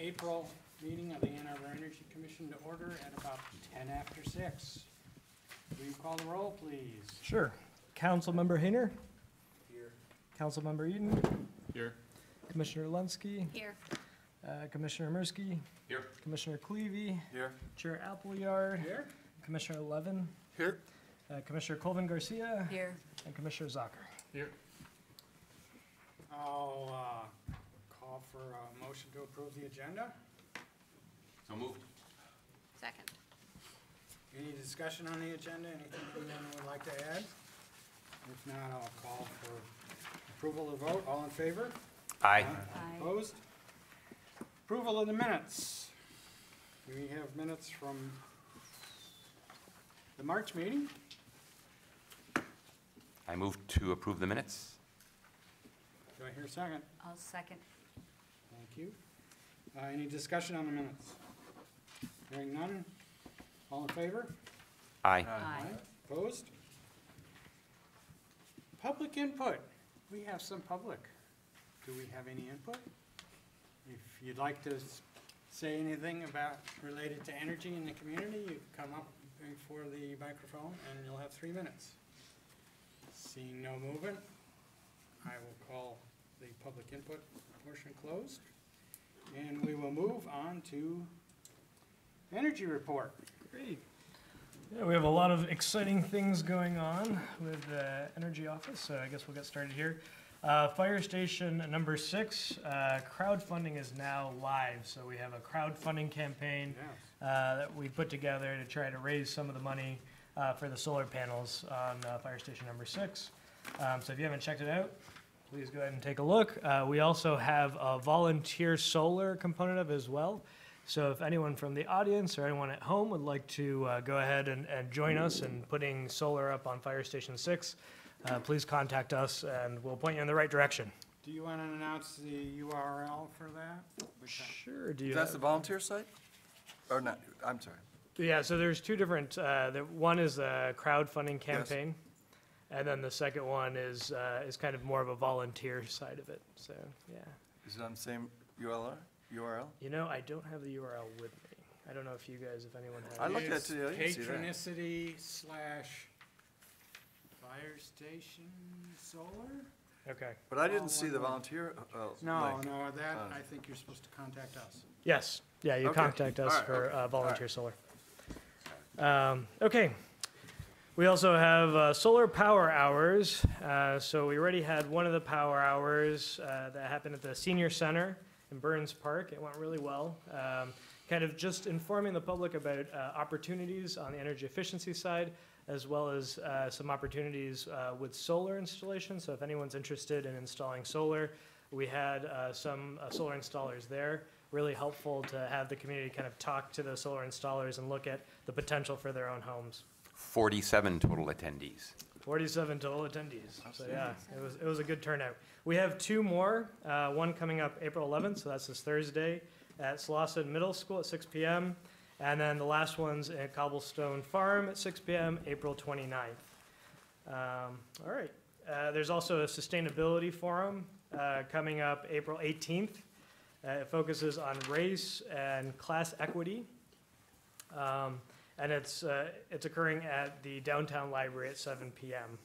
April meeting of the Ann Arbor Energy Commission to order at about 10 after 6. Will you call the roll, please? Sure. Councilmember Hayner? Here. Councilmember Eden? Here. Commissioner Lunsky? Here. Commissioner Mirsky? Here. Commissioner Clevey? Here. Chair Appleyard? Here? Commissioner Levin? Here. Commissioner Colvin Garcia? Here. And Commissioner Zucker. Here. I'll call for a motion to approve the agenda. So moved. Second. Any discussion on the agenda? Anything anyone would like to add? If not, I'll call for approval of the vote. All in favor? Aye. Aye. Opposed? Approval of the minutes. We have minutes from the March meeting. I move to approve the minutes. Do I hear a second? I'll second. Thank you. Any discussion on the minutes? Hearing none. All in favor? Aye. Aye. Opposed? Public input. We have some public. Do we have any input? If you'd like to say anything about related to energy in the community, you come up before the microphone and you'll have 3 minutes. Seeing no movement, I will call the public input portion closed. And we will move on to energy report. Great. Yeah, we have a lot of exciting things going on with the Energy Office, so I guess we'll get started here. Fire station number 6, crowdfunding is now live. So we have a crowdfunding campaign Yes. that we put together to try to raise some of the money for the solar panels on fire station number 6. So if you haven't checked it out, please go ahead and take a look. We also have a volunteer solar component of it as well. So if anyone from the audience or anyone at home would like to go ahead and join us in putting solar up on fire station 6, please contact us and we'll point you in the right direction. Do you want to announce the URL for that? Sure. Do you? That's the volunteer site? Or not, I'm sorry. Yeah, so there's two different, one is a crowdfunding campaign, and then the second one is kind of more of a volunteer side of it, so, yeah. Is it on the same URL? You know, I don't have the URL with me. I don't know if you guys, if anyone has. I looked at It's it today, I didn't see that. Patronicity / fire station solar? Okay. But I didn't see the volunteer No, link. no, that, Oh. I think you're supposed to contact us. Yes, yeah, you Okay. contact us All right, for okay. volunteer solar. Okay. We also have solar power hours. So we already had one of the power hours that happened at the senior center in Burns Park. It went really well. Kind of just informing the public about opportunities on the energy efficiency side, as well as some opportunities with solar installation. So if anyone's interested in installing solar, we had some solar installers there. Really helpful to have the community kind of talk to the solar installers and look at the potential for their own homes. 47 total attendees. 47 total attendees. So yeah, it was a good turnout. We have 2 more, one coming up April 11th, so that's this Thursday at Slauson Middle School at 6 p.m. And then the last one's at Cobblestone Farm at 6 p.m., April 29th. All right. There's also a sustainability forum coming up April 18th. It focuses on race and class equity. And it's occurring at the downtown library at 7 p.m.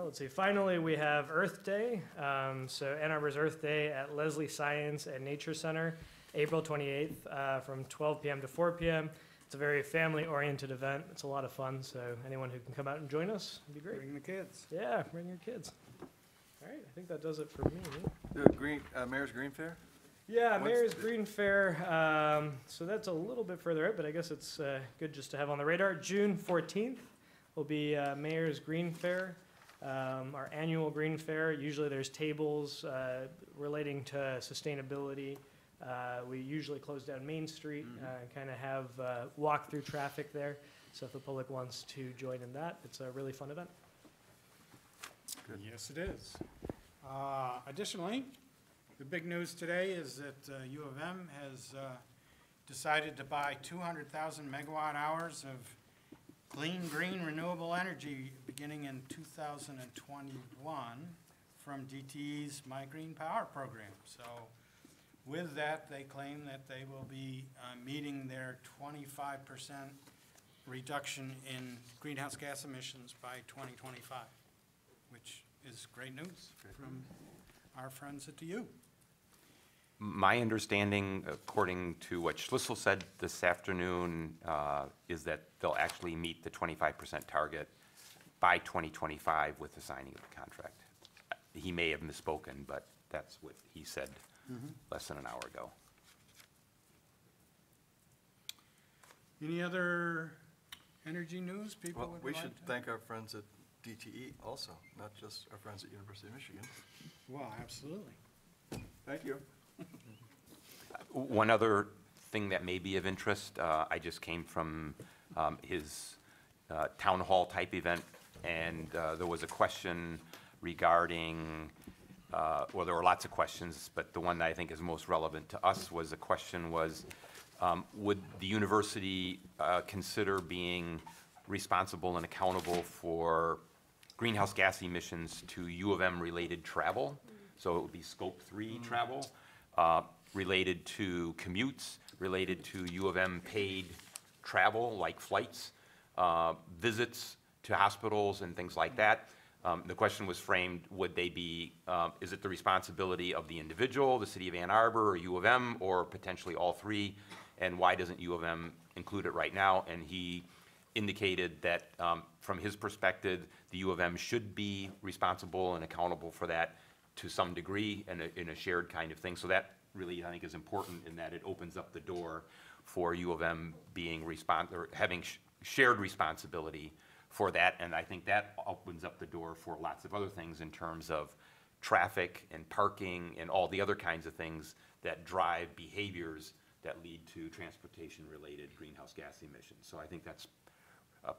Let's see, finally we have Earth Day. So Ann Arbor's Earth Day at Leslie Science and Nature Center, April 28th from 12 p.m. to 4 p.m. It's a very family-oriented event. It's a lot of fun, so anyone who can come out and join us would be great. Bring the kids. Yeah, bring your kids. All right, I think that does it for me. The Mayor's Green Fair? Yeah, What's Mayor's Green Fair, so that's a little bit further out, but I guess it's good just to have on the radar. June 14th will be Mayor's Green Fair, our annual Green Fair. Usually there's tables relating to sustainability. We usually close down Main Street and kind of have walk-through traffic there. So if the public wants to join in that, it's a really fun event. Good. Yes, it is. Additionally, the big news today is that U of M has decided to buy 200,000 megawatt hours of clean, green, renewable energy beginning in 2021 from DTE's My Green Power program. So with that, they claim that they will be meeting their 25% reduction in greenhouse gas emissions by 2025, which is great news from our friends at the U. My understanding, according to what Schlissel said this afternoon, is that they'll actually meet the 25% target by 2025 with the signing of the contract. He may have misspoken, but that's what he said less than an hour ago. Any other energy news people Well, would we like should to? thank our friends at DTE also, not just our friends at University of Michigan. Well, absolutely. Thank you. One other thing that may be of interest, I just came from his town hall type event, and there was a question regarding, well, there were lots of questions, but the one that I think is most relevant to us was the question was, would the university consider being responsible and accountable for greenhouse gas emissions to U of M-related travel? So it would be Scope 3 travel, related to commutes, related to U of M paid travel, like flights, visits to hospitals and things like that. The question was framed, would they be, is it the responsibility of the individual, the city of Ann Arbor, or U of M, or potentially all three? And why doesn't U of M include it right now? And he indicated that from his perspective, the U of M should be responsible and accountable for that to some degree in a shared kind of thing. So that really, I think, is important in that it opens up the door for U of M being or having shared responsibility for that. And I think that opens up the door for lots of other things in terms of traffic and parking and all the other kinds of things that drive behaviors that lead to transportation-related greenhouse gas emissions. So I think that's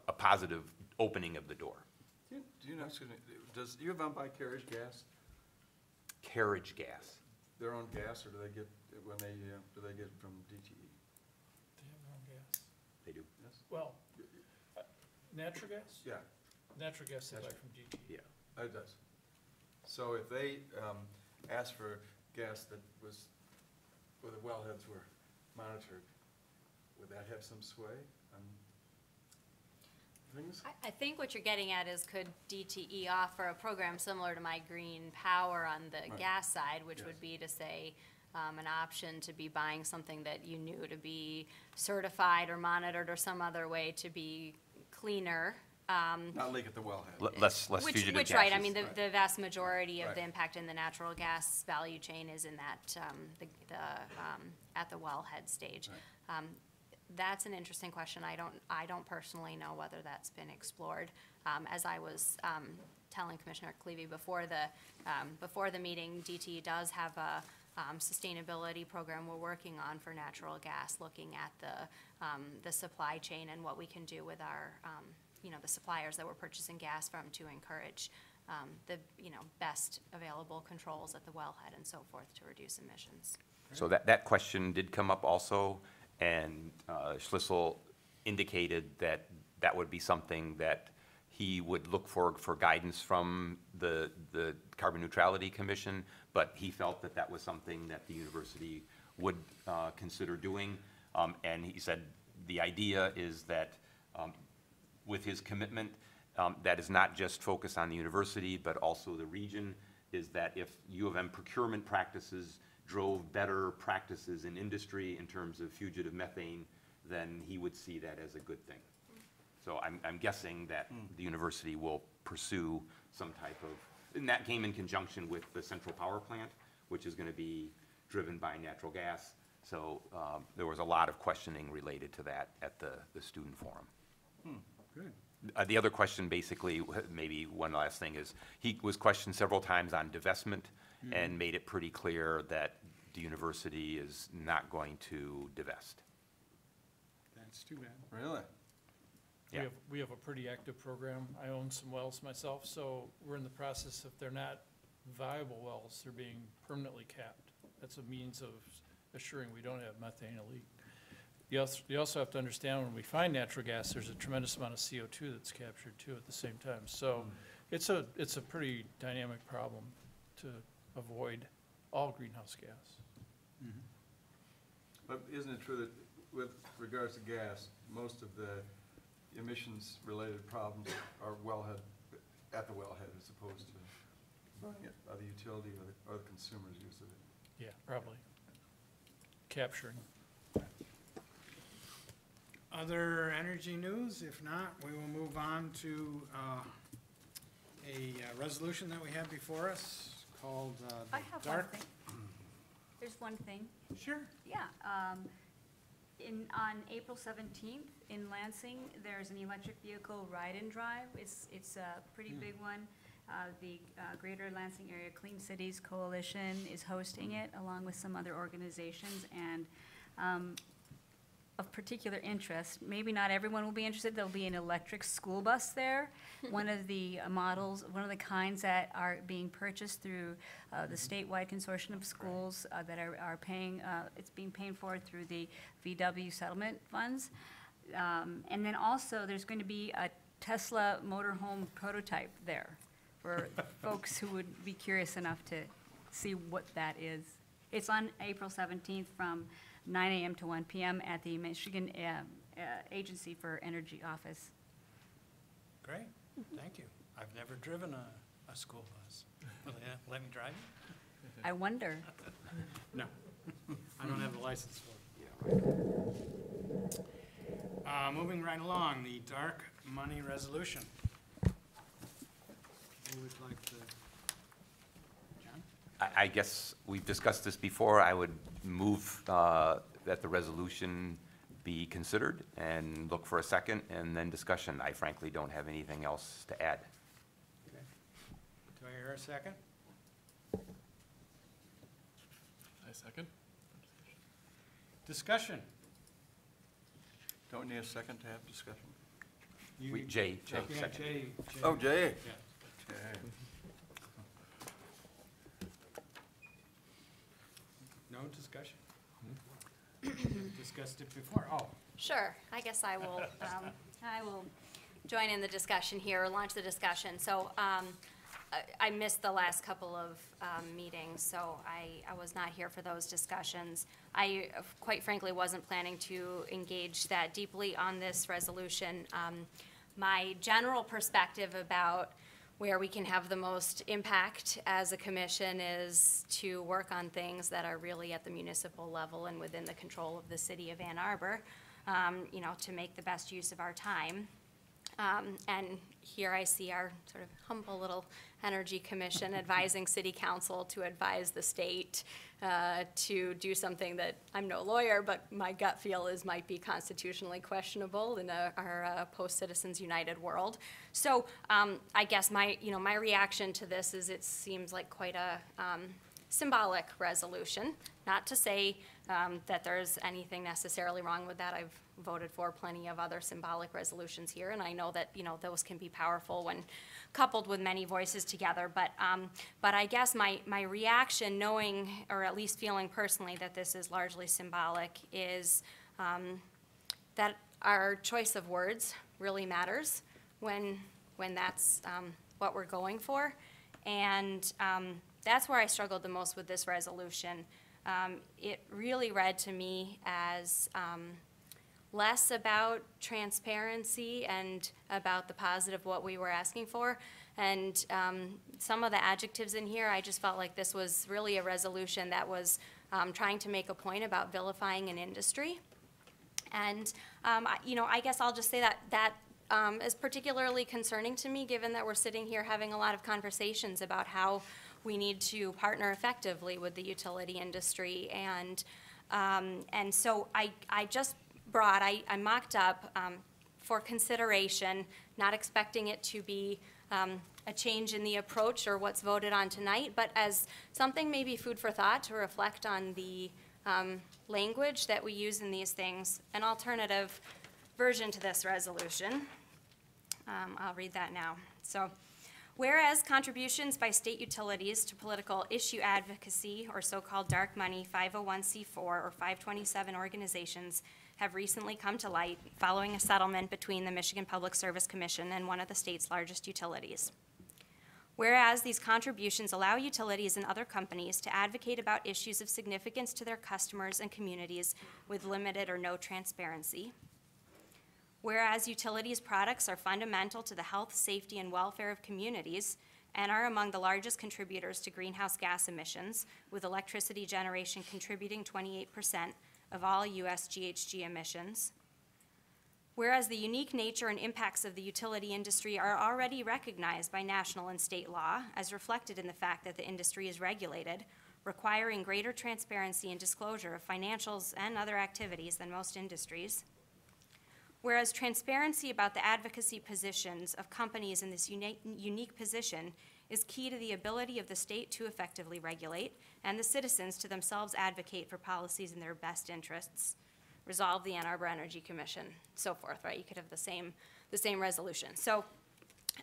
a positive opening of the door. Do you know, excuse me, does U of M buy carriage gas, Carriage gas. their own gas, or do they get, when they, do they get from DTE? They have their own gas. They do. Yes? Well, natural gas? Yeah, Natural gas they buy That's from DTE. Yeah. it does. So if they asked for gas that was, where the wellheads were monitored, would that have some sway on things? I think what you're getting at is could DTE offer a program similar to My Green Power on the Right. gas side, which Yes. would be to say, an option to be buying something that you knew to be certified or monitored or some other way to be cleaner. Not leak at the wellhead. Less fugitive gases. Right, I mean, the Right. vast majority of the Right. impact in the natural gas value chain is in that, at the wellhead stage. That's an interesting question. I don't personally know whether that's been explored. As I was, telling Commissioner Clevey before the meeting, DTE does have a, sustainability program we're working on for natural gas, looking at the supply chain and what we can do with our, the suppliers that we're purchasing gas from to encourage, the, best available controls at the wellhead and so forth to reduce emissions. So that question did come up also, and Schlissel indicated that that would be something that he would look for guidance from the Carbon Neutrality Commission, but he felt that that was something that the university would consider doing. And he said the idea is that with his commitment, that is not just focused on the university, but also the region, is that if U of M procurement practices drove better practices in industry in terms of fugitive methane, then he would see that as a good thing. So I'm guessing that the university will pursue some type of, and that came in conjunction with the central power plant, which is going to be driven by natural gas. So there was a lot of questioning related to that at the student forum. Good. The other question, basically, maybe one last thing, is he was questioned several times on divestment and made it pretty clear that the university is not going to divest. That's too bad. Really? Yeah. We have a pretty active program. I own some wells myself, so we're in the process, if they're not viable wells, they're being permanently capped. That's a means of assuring we don't have methane leak. You also have to understand, when we find natural gas, there's a tremendous amount of CO2 that's captured too at the same time. So it's a pretty dynamic problem to avoid all greenhouse gas. But isn't it true that with regards to gas, most of the emissions-related problems are wellhead, at the wellhead as opposed to buying it by the utility or the consumer's use of it? Yeah, probably. Capturing. Other energy news? If not, we will move on to a resolution that we have before us called the I have one Dark. thing. There's one thing. Sure. Yeah, on April 17th in Lansing, there's an electric vehicle ride-and drive. It's a pretty big one. The Greater Lansing Area Clean Cities Coalition is hosting it along with some other organizations, and of particular interest, maybe not everyone will be interested, there'll be an electric school bus there. One of the models, one of the kinds that are being purchased through the statewide consortium of schools that are paying, it's being paid for through the VW settlement funds. And then also, there's going to be a Tesla motorhome prototype there for folks who would be curious enough to see what that is. It's on April 17th from 9 a.m. to 1 p.m. at the Michigan Agency for Energy office. Great, thank you. I've never driven a school bus. Will they let me drive it? I wonder. No, I don't have the license for it. Moving right along, the dark money resolution. Who would like to, John? I guess we've discussed this before. I would move that the resolution be considered and look for a second and then discussion. I frankly don't have anything else to add. Okay. Do I hear a second? I second. Discussion. Don't we need a second to have discussion? You- Jay, Yeah, second. Jay. Oh, Jay. Yeah. Okay. No discussion? We've discussed it before. Oh, Sure, I guess I will join in the discussion here, or launch the discussion. So, I missed the last couple of meetings, so I was not here for those discussions. I, quite frankly, wasn't planning to engage that deeply on this resolution. My general perspective about where we can have the most impact as a commission is to work on things that are really at the municipal level and within the control of the city of Ann Arbor, you know, to make the best use of our time. And here I see our sort of humble little energy commission advising city council to advise the state to do something that, I'm no lawyer, but my gut feel is might be constitutionally questionable in our post-Citizens United world. So I guess my reaction to this is it seems like quite a symbolic resolution. Not to say that there's anything necessarily wrong with that. I've voted for plenty of other symbolic resolutions here, and I know that, you know, those can be powerful when coupled with many voices together. But I guess my reaction, knowing, or at least feeling personally, that this is largely symbolic, is that our choice of words really matters when that's what we're going for. And that's where I struggled the most with this resolution. It really read to me as less about transparency and about the positive what we were asking for. And some of the adjectives in here, I just felt like this was really a resolution that was trying to make a point about vilifying an industry. And, I guess I'll just say that is particularly concerning to me, given that we're sitting here having a lot of conversations about how we need to partner effectively with the utility industry. And so I just brought, I mocked up for consideration, not expecting it to be a change in the approach or what's voted on tonight, but as something maybe food for thought to reflect on the language that we use in these things, an alternative version to this resolution. I'll read that now. So, whereas contributions by state utilities to political issue advocacy, or so-called dark money 501c4 or 527 organizations, have recently come to light following a settlement between the Michigan Public Service Commission and one of the state's largest utilities. Whereas these contributions allow utilities and other companies to advocate about issues of significance to their customers and communities with limited or no transparency. Whereas utilities products are fundamental to the health, safety, and welfare of communities and are among the largest contributors to greenhouse gas emissions, with electricity generation contributing 28% of all U.S. GHG emissions. Whereas the unique nature and impacts of the utility industry are already recognized by national and state law, as reflected in the fact that the industry is regulated, requiring greater transparency and disclosure of financials and other activities than most industries. Whereas transparency about the advocacy positions of companies in this unique position is key to the ability of the state to effectively regulate and the citizens to themselves advocate for policies in their best interests. Resolve the Ann Arbor Energy Commission, so forth, right? You could have the same resolution. So,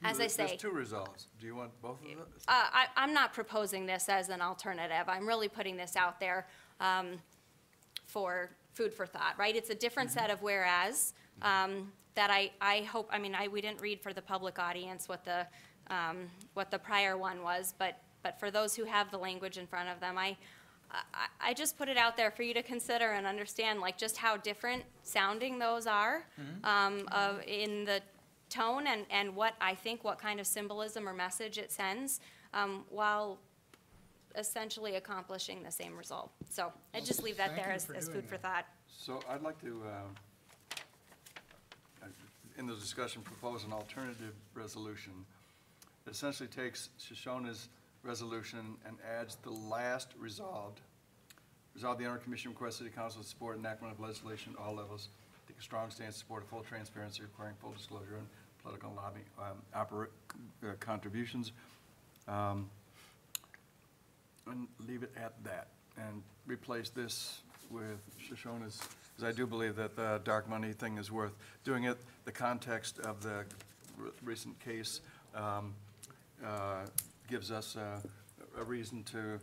as I say. There's two resolves. Do you want both of them? I'm not proposing this as an alternative. I'm really putting this out there for food for thought, right? It's a different set of whereas that I hope, we didn't read for the public audience what the prior one was, but for those who have the language in front of them, I just put it out there for you to consider and understand, like, just how different sounding those are in the tone and what kind of symbolism or message it sends, while essentially accomplishing the same result. So I just leave that Thank there you as for food doing for that. thought. So I'd like to, in the discussion, propose an alternative resolution. It essentially takes Shoshona's resolution and adds the last resolved. Resolve the Honor Commission requests City Council to support enactment of legislation at all levels, take a strong stance to support full transparency, requiring full disclosure and political and lobbying contributions, and leave it at that, and replace this with Shoshona's, because I do believe that the dark money thing is worth doing it. The context of the recent case gives us a reason to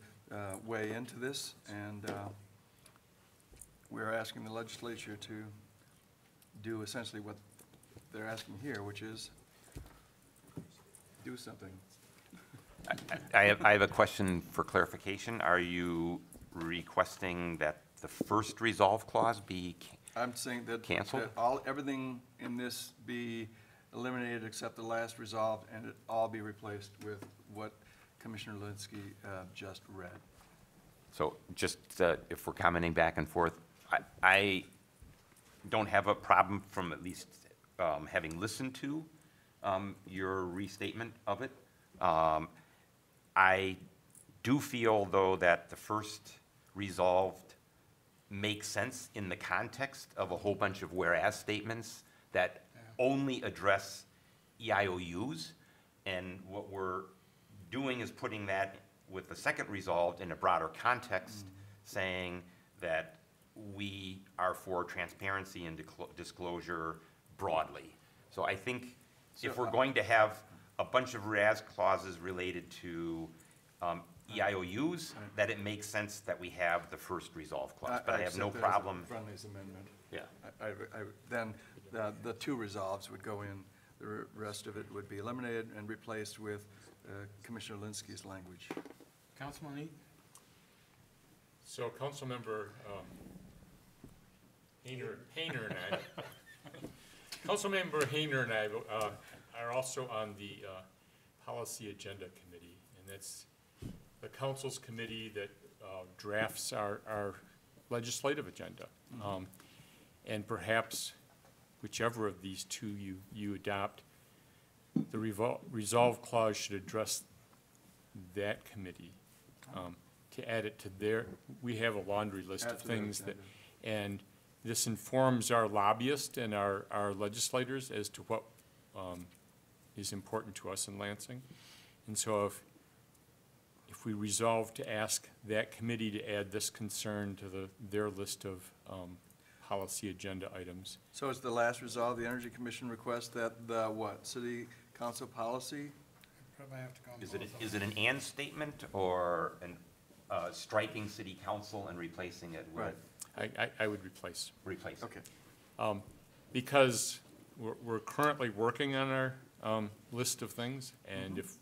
weigh into this, and we're asking the legislature to do essentially what they're asking here, which is do something. I have a question for clarification. Are you requesting that the first resolve clause be I'm saying that canceled? Everything in this be eliminated except the last resolved, and it all be replaced with what Commissioner Linsky just read. So just if we're commenting back and forth, I don't have a problem from at least having listened to your restatement of it. I do feel, though, that the first resolved makes sense in the context of a whole bunch of whereas statements that only address EIOUs. And what we're doing is putting that with the second resolved in a broader context, saying that we are for transparency and disclosure broadly. So I think if we're going to have a bunch of whereas clauses related to EIOUs, that it makes sense that we have the first resolve clause. But I have no accept that as a problem. Friendly's amendment. Yeah. Then the two resolves would go in, the rest of it would be eliminated and replaced with Commissioner Linsky's language. Councilman Eaton? So Councilmember Hayner and I, Councilmember Hayner and I are also on the Policy Agenda Committee, and that's the council's committee that drafts our legislative agenda. And perhaps whichever of these two you adopt, the resolve clause should address that committee, to add it to their, we have a laundry list of things that, and this informs our lobbyists and our legislators as to what is important to us in Lansing. And so if we resolve to ask that committee to add this concern to their list of policy agenda items. So is the last resolve, the Energy Commission requests that the what, city council policy? Probably have to go on Is it an and statement or an striking city council and replacing it with? Right. I would replace. Replace. Okay. Because we're currently working on our list of things, and if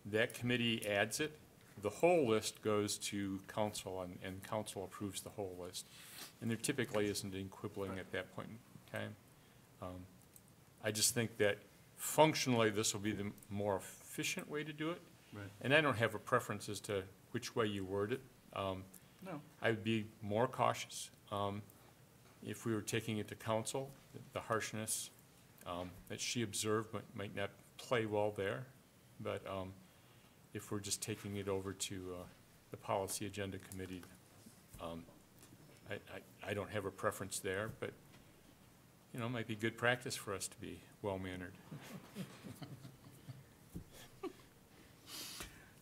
that committee adds it. The whole list goes to council, and council approves the whole list. And there typically isn't any quibbling at that point in time. I just think that functionally, this will be the more efficient way to do it. Right. And I don't have a preference as to which way you word it. No. I would be more cautious. If we were taking it to council, the harshness that she observed might not play well there. But if we're just taking it over to the Policy Agenda Committee, I don't have a preference there, but, you know, it might be good practice for us to be well-mannered.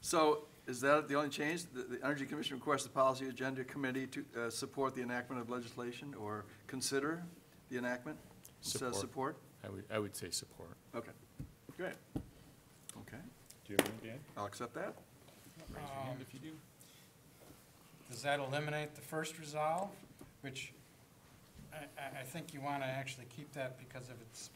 So is that the only change? The Energy Commission requests the Policy Agenda Committee to support the enactment of legislation or consider the enactment? It says support? I would say support. Okay, great. Okay, Do you have any, Dan? I'll accept that. Raise your hand if you do. Does that eliminate the first resolve, which I think you want to actually keep that because of its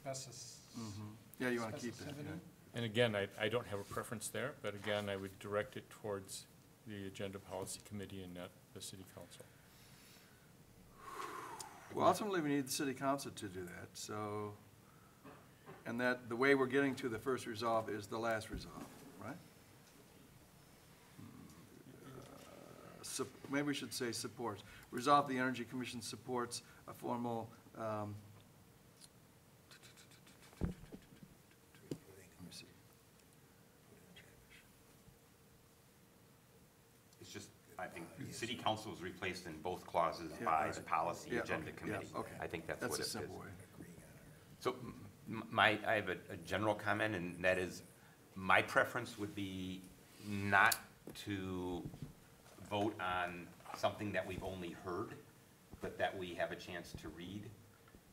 Yeah, you want to keep that, specificity? yeah. And again, I don't have a preference there, but again, I would direct it towards the Agenda Policy Committee and not the City Council. Well, ultimately, we need the city council to do that, so, and that, the way we're getting to the first resolve is the last resolve, right? Maybe we should say supports. Resolve the Energy Commission supports a formal, let me see. It's just, I think, city council is replaced in both clauses Yeah, by right. the policy Yeah, agenda okay, committee. yeah, okay. I think that's what it That's is. a simple way. So I have a general comment, and that is, my preference would be not to vote on something that we've only heard, but that we have a chance to read,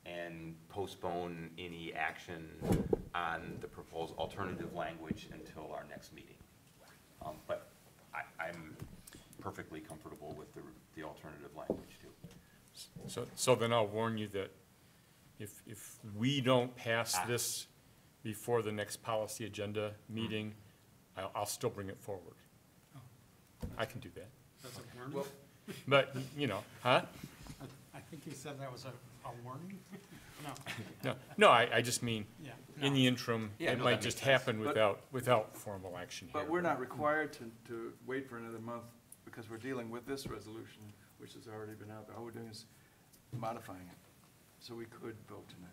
and postpone any action on the proposed alternative language until our next meeting. But I'm perfectly comfortable with the alternative language too. So then I'll warn you that if we don't pass this before the next policy agenda meeting, I'll still bring it forward. I can do that. That's a warning? But, you know, huh? I think you said that was a warning? No, No, I just mean, yeah. in the interim, Yeah, it no, might that just makes sense. happen without formal action here. But we're not required to wait for another month because we're dealing with this resolution, which has already been out there. All we're doing is modifying it. So we could vote tonight.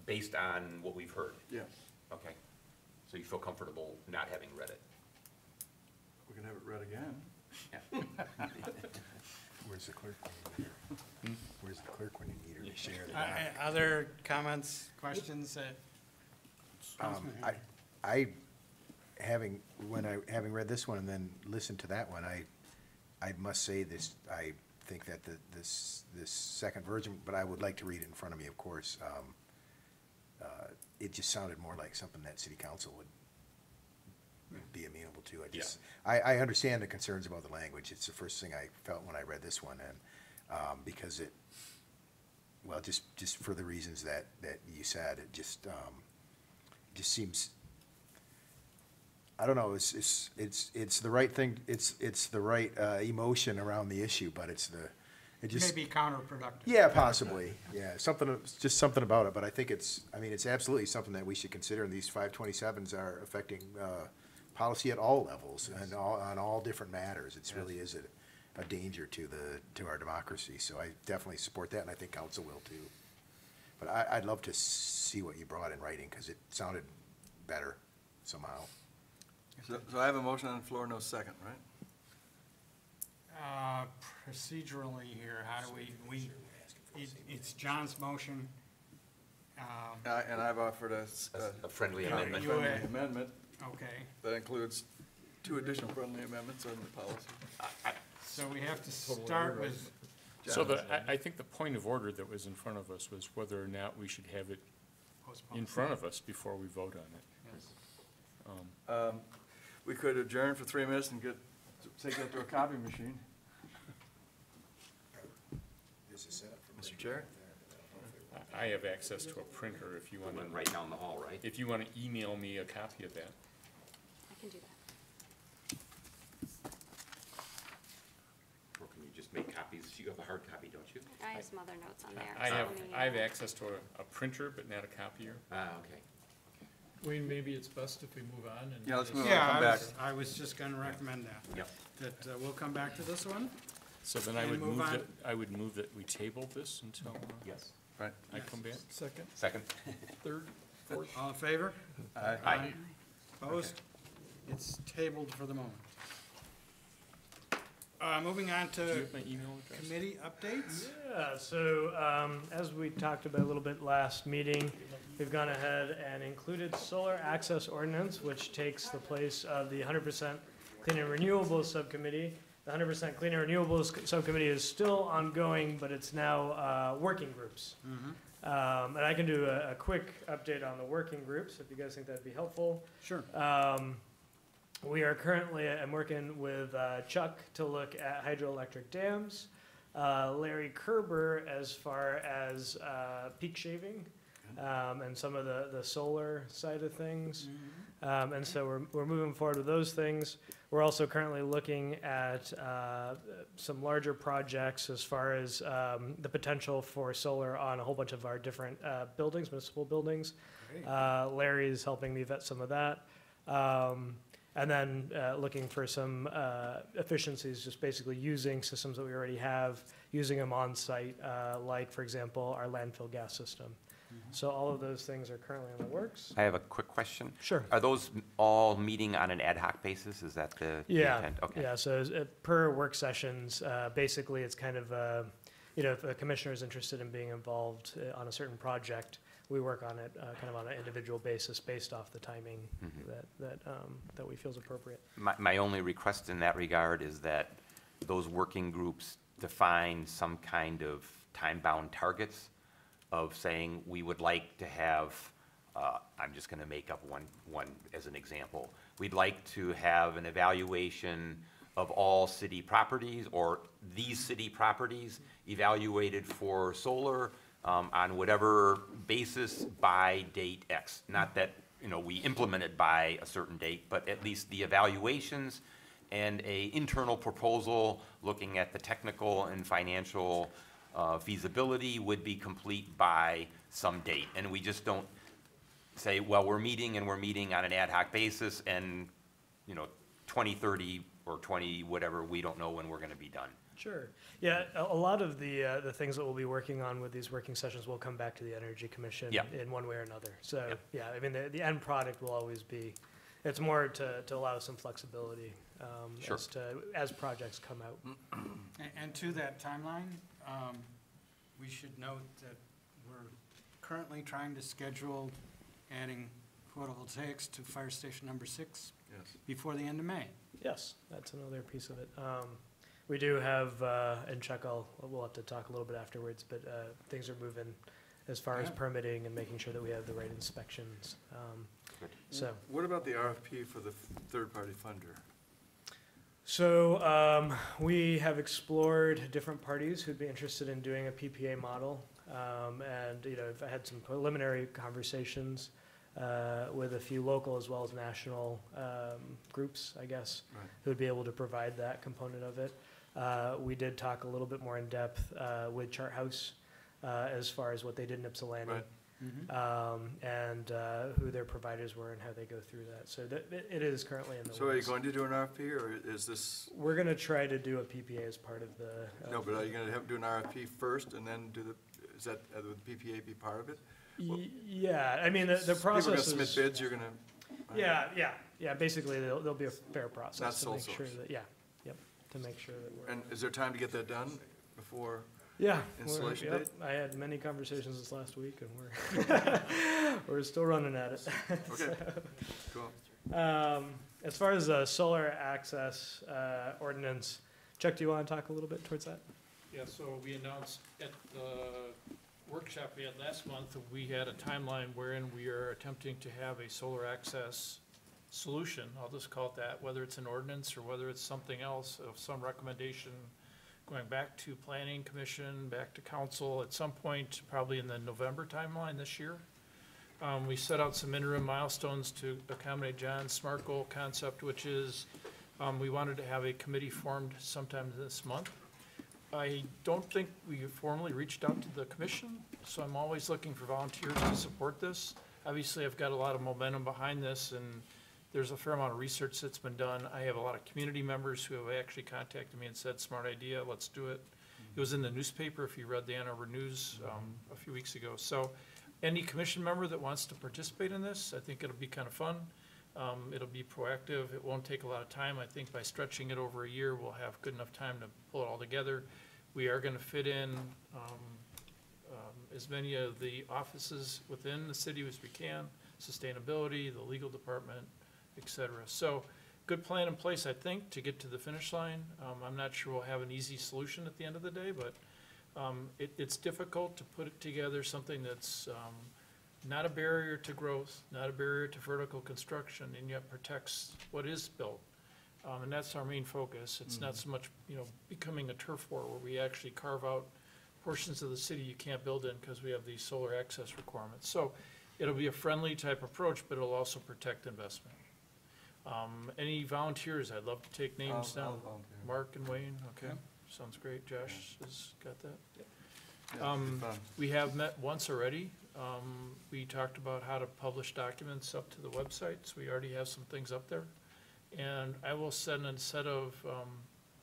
Based on what we've heard. Yes. Okay. So you feel comfortable not having read it? We can have it read again. Where's the clerk when you need her? Where's the clerk when you need her to share the doc? Other comments, questions that? Having read this one and then listened to that one, I must say this, I think that this second version, but I would like to read it in front of me, of course. It just sounded more like something that city council would be amenable to. I understand the concerns about the language. It's the first thing I felt when I read this one, and because it, well, just for the reasons that you said, it just seems, I don't know, it's the right thing, it's the right emotion around the issue, but it just. Maybe counterproductive. Yeah, possibly, yeah, just something about it, but I think it's absolutely something that we should consider, and these 527s are affecting policy at all levels and on all different matters. It really is a danger to our democracy, so I definitely support that, and I think council will too. But I'd love to see what you brought in writing, because it sounded better somehow. So I have a motion on the floor, no second, right? Procedurally here, how do it's John's motion. And I've offered a A friendly You- amendment. you- friendly amendment Okay, that includes 2 additional friendly amendments on the policy. so we have to start with, So I think the point of order that was in front of us was whether or not we should have it postpone. in front of us before we vote on it. Yes. We could adjourn for 3 minutes and take that to a copy machine. Mr. Chair? I have access to a printer if you want One to, right down the hall, right? if you want to email me a copy of that. I can do that. Or can you just make copies? You have a hard copy, don't you? I have some other notes on there. I so have, let me, I have access to a printer, but not a copier. Ah, okay. Wayne, maybe it's best if we move on and. Yeah, let's move on. Yeah, come I back. I was just gonna recommend that. Yep. That we'll come back to this one. So then I And would move move on. that, I would move that we table this until Yes. Right. I come back. Second, Second? third, fourth? All in favor? Aye. Aye. Opposed? It's tabled for the moment. Moving on Do you to have my email address? committee updates. Yeah, so, as we talked about a little bit last meeting, we've gone ahead and included solar access ordinance, which takes the place of the 100% clean and renewables subcommittee. The 100% clean and renewables subcommittee is still ongoing, but it's now, working groups. And I can do a quick update on the working groups, if you guys think that'd be helpful. Sure. We are currently, I'm working with Chuck to look at hydroelectric dams, Larry Kerber as far as peak shaving, and some of the solar side of things. And so we're moving forward with those things. We're also currently looking at some larger projects as far as the potential for solar on a whole bunch of our different buildings, municipal buildings. Great. Larry's helping me vet some of that. And then looking for some efficiencies, just basically using systems that we already have, using them on site, like, for example, our landfill gas system. So all of those things are currently in the works. I have a quick question. Sure. Are those all meeting on an ad hoc basis? Is that the Yeah, intent? Okay. yeah, so per work sessions, basically it's kind of, if a commissioner is interested in being involved on a certain project, we work on it kind of on an individual basis based off the timing that we feel is appropriate. My only request in that regard is that those working groups define some kind of time-bound targets of saying, we would like to have, I'm just gonna make up one as an example. We'd like to have an evaluation of all city properties, or these city properties evaluated for solar, on whatever basis by date X. Not that, we implement it by a certain date, but at least the evaluations and a internal proposal looking at the technical and financial feasibility would be complete by some date. And we just don't say, well, we're meeting on an ad hoc basis, and, 2030 or 20 whatever, we don't know when we're gonna be done. Sure. Yeah, a lot of the things that we'll be working on with these working sessions will come back to the Energy Commission Yeah. in one way or another. So, Yep. yeah, I mean, the end product will always be, it's more to allow some flexibility Sure. as projects come out. And to that timeline, we should note that we're currently trying to schedule adding photovoltaics to fire station number 6 Yes. before the end of May. Yes, that's another piece of it. We do have, and Chuck, we'll have to talk a little bit afterwards, but things are moving as far as Yeah. permitting and making sure that we have the right inspections. Good. So, What about the RFP for the third-party funder? so we have explored different parties who'd be interested in doing a PPA model. And, I had some preliminary conversations with a few local as well as national groups, I guess, Right. who would be able to provide that component of it. We did talk a little bit more in depth with Chart House as far as what they did in Ypsilanti. Right. And who their providers were and how they go through that. So it is currently in the So are you works. going to do an RFP, or is this, We're gonna try to do a PPA as part of the. no, but are you gonna do an RFP first and then is that, would PPA be part of it? Yeah, I mean, the process People are is. gonna submit bids, you're gonna. Yeah, basically, there'll be a fair process. Not to sole make sure source. that to make sure that we're. And is there time to get that done before? Yeah. Installation yep, date? I had many conversations this last week and we're still running at it. Okay, cool. As far as the solar access ordinance, Chuck, do you want to talk a little bit towards that? Yeah, so we announced at the workshop we had last month, we had a timeline wherein we are attempting to have a solar access solution, I'll just call it that, whether it's an ordinance or whether it's something else of some recommendation going back to planning commission, back to council at some point, probably in the November timeline this year. We set out some interim milestones to accommodate John's SMART goal concept, which is, we wanted to have a committee formed sometime this month. I don't think we formally reached out to the commission, so I'm always looking for volunteers to support this. Obviously, I've got a lot of momentum behind this, and there's a fair amount of research that's been done. I have a lot of community members who have actually contacted me and said, smart idea, let's do it. It was in the newspaper, if you read the Ann Arbor News a few weeks ago. So any commission member that wants to participate in this, I think it'll be kind of fun. It'll be proactive. It won't take a lot of time. I think by stretching it over a year, we'll have good enough time to pull it all together. We are going to fit in as many of the offices within the city as we can, sustainability, the legal department, et cetera. So good plan in place, I think, to get to the finish line. I'm not sure we'll have an easy solution at the end of the day, but it's difficult to put it together, something that's not a barrier to growth, not a barrier to vertical construction, and yet protects what is built. And that's our main focus. It's not so much, becoming a turf war where we actually carve out portions of the city you can't build in because we have these solar access requirements. So it'll be a friendly type approach, but it'll also protect investment. Any volunteers? I'd love to take names I'll down. volunteer. Mark and Wayne, okay, Yeah. sounds great. Josh has got that. Yeah, it'd be fun. We have met once already. We talked about how to publish documents up to the website, so we already have some things up there. And I will send a set of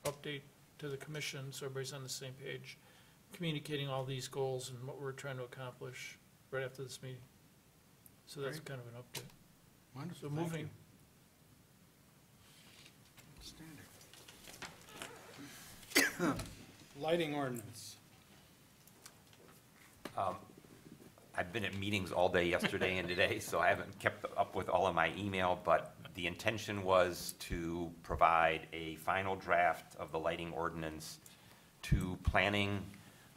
update to the commission, so everybody's on the same page, communicating all these goals and what we're trying to accomplish right after this meeting. So that's Great. kind of an update. Wonderful, So thank moving. you. Outstanding. Lighting ordinance. I've been at meetings all day yesterday and today, so I haven't kept up with all of my email, but the intention was to provide a final draft of the lighting ordinance to planning,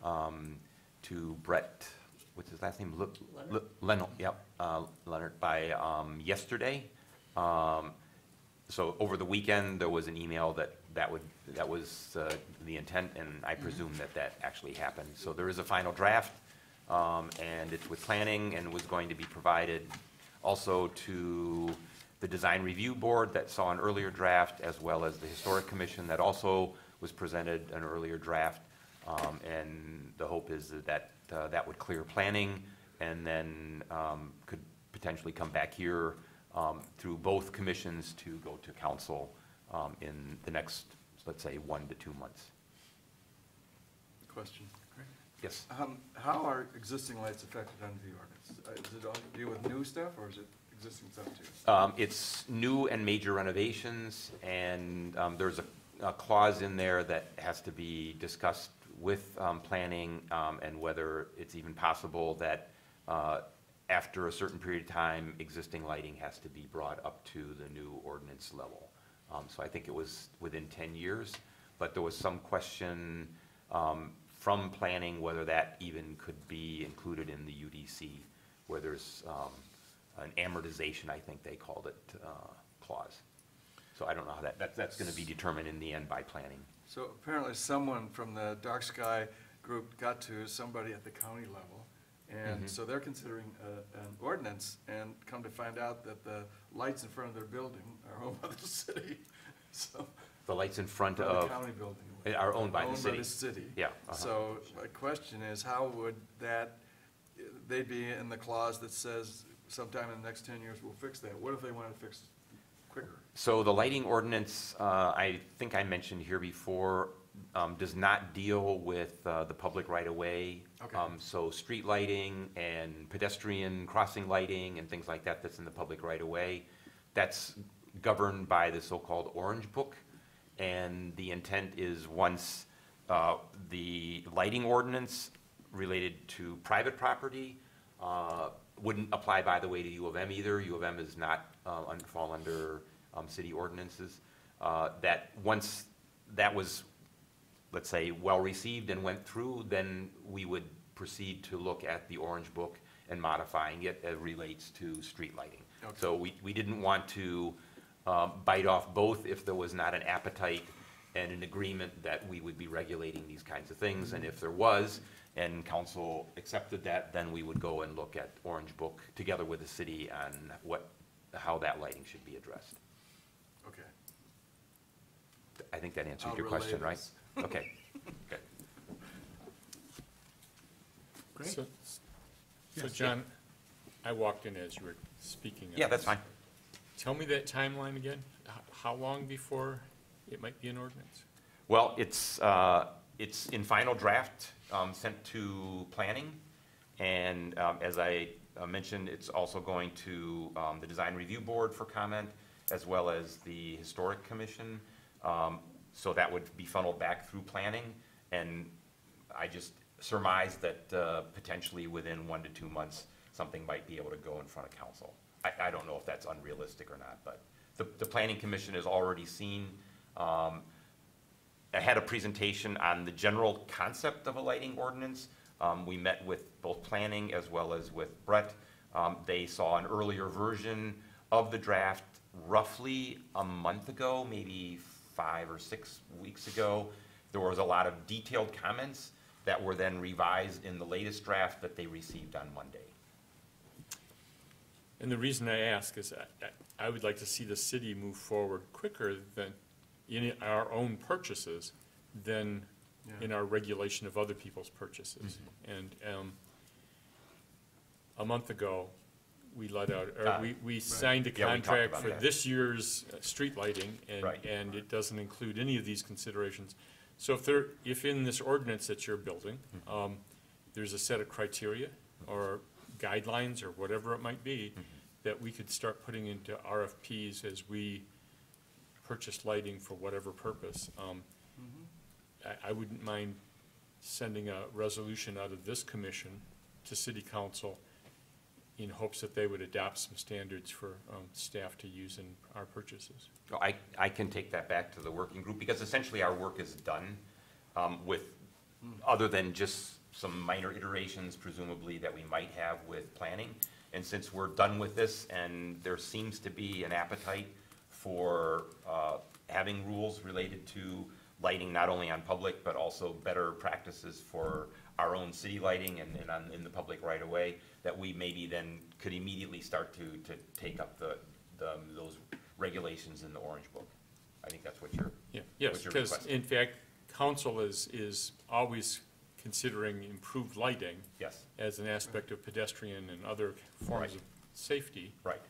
to Brett, what's his last name? Leonard, yep, Leonard, by yesterday. So over the weekend, there was an email that was the intent, and I presume that actually happened. So there is a final draft, and it's with planning and was going to be provided also to the Design Review Board that saw an earlier draft, as well as the Historic Commission that also was presented an earlier draft. And the hope is that that would clear planning and then could potentially come back here through both commissions to go to council in the next, let's say, 1 to 2 months. Question. Yes. How are existing lights affected under the ordinance? Does it all deal with new stuff, or is it existing stuff too? It's new and major renovations, and there's a clause in there that has to be discussed with planning, and whether it's even possible that after a certain period of time, existing lighting has to be brought up to the new ordinance level. So I think it was within 10 years, but there was some question from planning whether that even could be included in the UDC, where there's an amortization, I think they called it, clause. So I don't know how that's going to be determined in the end by planning. So apparently someone from the Dark Sky group got to somebody at the county level, and so they're considering an ordinance, and come to find out that the lights in front of their building are owned by the city. So The lights in front the of, county building. are owned by the Owned by city. the city. Yeah. So my question is, how would that, they'd be in the clause that says sometime in the next 10 years we'll fix that? What if they want to fix quicker? So the lighting ordinance, I think I mentioned here before, does not deal with the public right-of-way. Okay. So street lighting and pedestrian crossing lighting and things like that, that's in the public right-of-way, that's governed by the so-called Orange Book. And the intent is once the lighting ordinance related to private property wouldn't apply, by the way, to U of M either. U of M is not fall under city ordinances. That once that was, let's say, well-received and went through, then we would proceed to look at the Orange Book and modifying it as relates to street lighting. Okay. So we didn't want to bite off both if there was not an appetite and an agreement that we would be regulating these kinds of things, and if there was, and council accepted that, then we would go and look at Orange Book together with the city on how that lighting should be addressed. Okay. I think that answered I'll your relay question, right? this. Okay, good. Great. So Yes. John, I walked in as you were speaking. Yeah, that's fine. Tell me that timeline again. How long before it might be an ordinance? Well, it's in final draft, sent to planning, and as I mentioned, it's also going to the Design Review Board for comment, as well as the Historic Commission. So that would be funneled back through planning, and I just surmise that potentially within 1 to 2 months, something might be able to go in front of council. I don't know if that's unrealistic or not, but the Planning Commission has already seen, I had a presentation on the general concept of a lighting ordinance. We met with both planning as well as with Brett. They saw an earlier version of the draft roughly a month ago, maybe 5 or 6 weeks ago. There was a lot of detailed comments that were then revised in the latest draft that they received on Monday. And the reason I ask is I would like to see the city move forward quicker than in our own purchases than in our regulation of other people's purchases. And a month ago, we let out, or we signed a Yeah, we talked contract about for that. this year's street lighting, Right. and it doesn't include any of these considerations. So if in this ordinance that you're building, there's a set of criteria or guidelines or whatever it might be, that we could start putting into RFPs as we purchase lighting for whatever purpose. I wouldn't mind sending a resolution out of this commission to city council in hopes that they would adopt some standards for staff to use in our purchases. So I can take that back to the working group, because essentially our work is done with, other than just some minor iterations presumably that we might have with planning. And since we're done with this, and there seems to be an appetite for having rules related to lighting, not only on public, but also better practices for our own city lighting and in the public right away, that we maybe then could immediately start to take up those regulations in the Orange Book. I think that's what you're, Yes, what you're because requesting. in fact, council is always considering improved lighting Yes, as an aspect of pedestrian and other forms Right. of safety. right.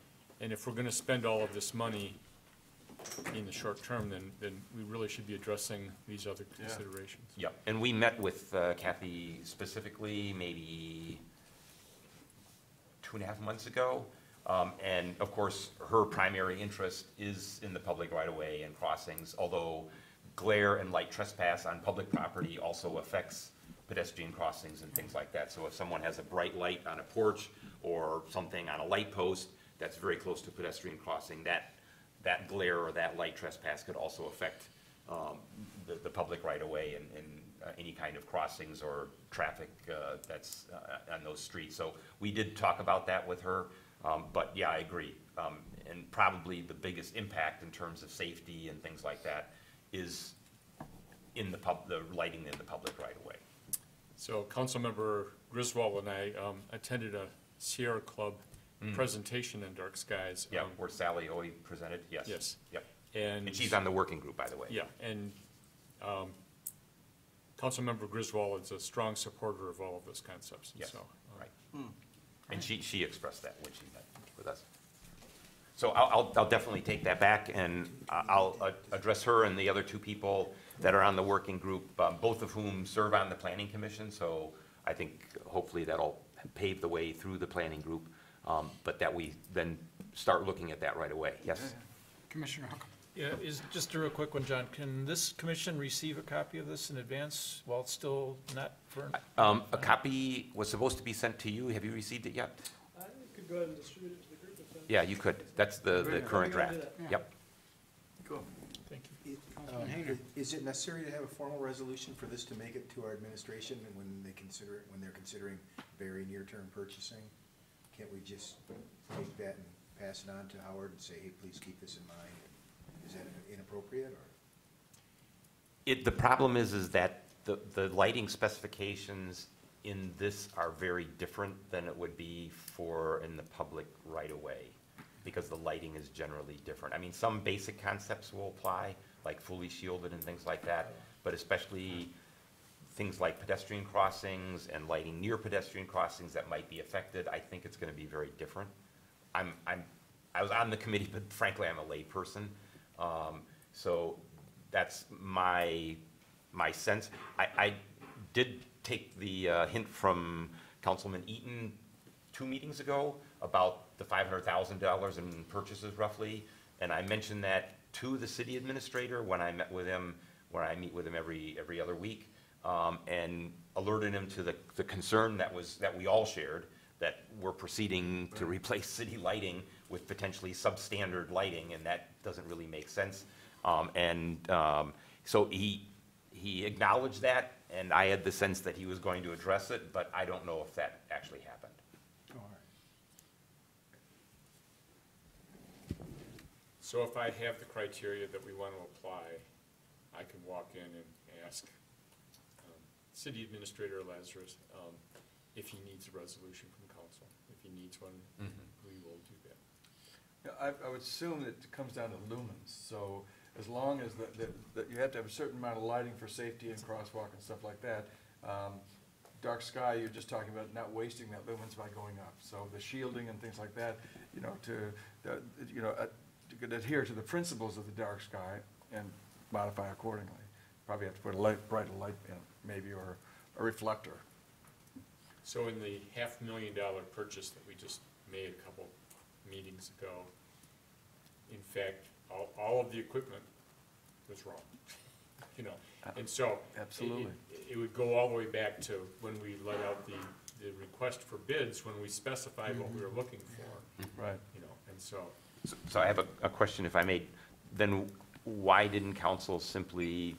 And if we're gonna spend all of this money in the short term, then we really should be addressing these other considerations. Yep, and we met with Kathy specifically maybe 2.5 months ago. And of course, her primary interest is in the public right-of-way and crossings, although glare and light trespass on public property also affects pedestrian crossings and things like that. So if someone has a bright light on a porch or something on a light post that's very close to pedestrian crossing, that glare or that light trespass could also affect the public right-of-way and any kind of crossings or traffic that's on those streets. So we did talk about that with her, but yeah, I agree. And probably the biggest impact in terms of safety and things like that is in the lighting in the public right-of-way. So Councilmember Griswold and I attended a Sierra Club presentation on dark skies. Yeah, where Sally Oy presented, yes. Yes. Yep, And and she's on the working group, by the way. yeah, and Councilmember Griswold is a strong supporter of all of those concepts. And Yes, so, right. And she expressed that when she met with us. So I'll definitely take that back, and I'll address her and the other 2 people that are on the working group, both of whom serve on the planning commission. So I think hopefully that'll pave the way through the planning group, but that we then start looking at that right away. Yes? Commissioner Holcomb. Yeah, just a real quick one, John. Can this commission receive a copy of this in advance while it's still not for? A copy was supposed to be sent to you. Have you received it yet? I could go ahead and distribute it to the group if that's. Yeah, you could. That's the Great. current We're gonna draft. do that. Yep. Cool. Thank you. Councilman Hayner. Is it necessary to have a formal resolution for this to make it to our administration and when they're considering very near-term purchasing? Can't we just take that and pass it on to Howard and say, hey, please keep this in mind? Is that inappropriate, or? The problem is that the lighting specifications in this are very different than it would be in the public right away, because the lighting is generally different. I mean, some basic concepts will apply, like fully shielded and things like that, but especially things like pedestrian crossings and lighting near pedestrian crossings that might be affected, I think it's gonna be very different. I was on the committee, but frankly, I'm a layperson, so that's my sense. I did take the hint from Councilman Eaton 2 meetings ago about the $500,000 in purchases roughly, and I mentioned that to the city administrator when I met with him, where I meet with him every other week, and alerted him to the concern that we all shared, that we're proceeding to replace city lighting with potentially substandard lighting, and that doesn't really make sense. So he acknowledged that, and I had the sense that he was going to address it, but I don't know if that actually happened. So if I have the criteria that we want to apply, I can walk in and ask City Administrator Lazarus if he needs a resolution from council. If he needs one, we will do that. Yeah, I would assume that it comes down to lumens, so as long as that you have to have a certain amount of lighting for safety and crosswalk and stuff like that. Dark sky, you're just talking about not wasting that lumens by going up. So the shielding and things like that, to could adhere to the principles of the dark sky and modify accordingly. Probably have to put a brighter light in, maybe, or a reflector. So in the $500,000 purchase that we just made a couple meetings ago, in fact, all of the equipment was wrong, and so. Absolutely. It would go all the way back to when we let out the request for bids, when we specified what we were looking for. Right. And so. So I have a question, if I may. Then why didn't council simply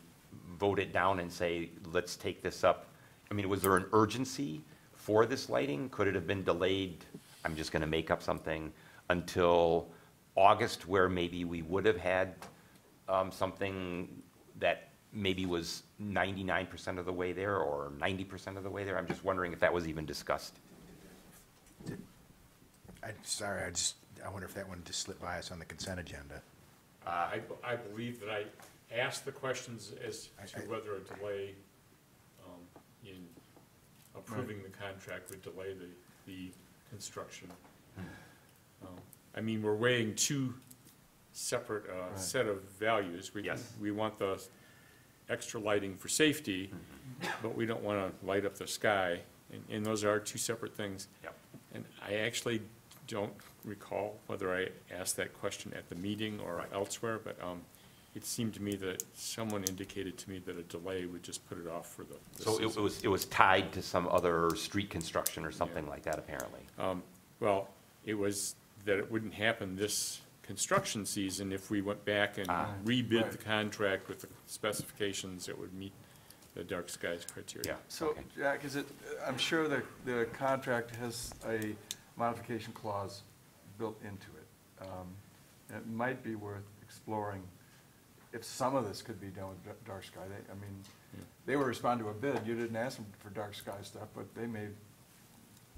vote it down and say, let's take this up? I mean, was there an urgency for this lighting? Could it have been delayed, I'm just gonna make up something, until August, where maybe we would have had something that maybe was 99% of the way there or 90% of the way there? I'm just wondering if that was even discussed. I wonder if that one just slipped by us on the consent agenda. I believe that I asked the questions as to whether a delay in approving the contract would delay the construction. I mean, we're weighing two separate set of values. Yes. We want the extra lighting for safety, but we don't want to light up the sky, and those are two separate things. Yep. And I actually don't recall whether I asked that question at the meeting or elsewhere, but it seemed to me that someone indicated to me that a delay would just put it off for the So it was tied to some other street construction or something like that, apparently. Well, it was that it wouldn't happen this construction season if we went back and rebid the contract with the specifications that would meet the dark skies criteria. Yeah. So, Okay. Jack, I'm sure the contract has a modification clause built into it. It might be worth exploring if some of this could be done with dark sky. They were responding to a bid. You didn't ask them for dark sky stuff, but they may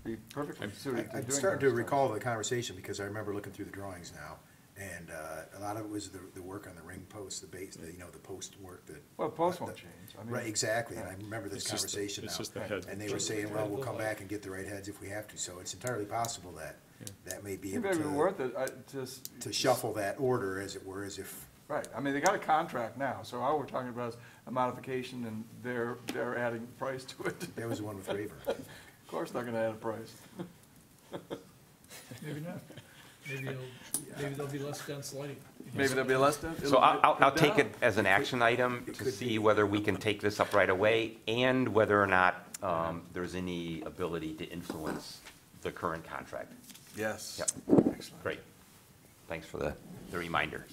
be perfectly suited to doing I'm dark starting to sky. recall the conversation because I remember looking through the drawings now, and a lot of it was the work on the ring posts, the base, the post work that. Well, post won't change. Right, exactly, and I remember this It's just the- conversation now. it's just the head. And they were saying, well, we'll come back and get the right heads if we have to, so it's entirely possible that that may be It able may be to, worth it, to shuffle that order, as it were, as if, Right, they got a contract now, so all we're talking about is a modification, and they're adding price to it. that was the one with Raver. Of course they're gonna add a price. Maybe not. Maybe there'll be less dense lighting. Maybe there'll be less than. So I'll take it as an action item to see whether we can take this up right away and whether or not there's any ability to influence the current contract. Yes. Yep. Excellent. Great. Thanks for the reminder.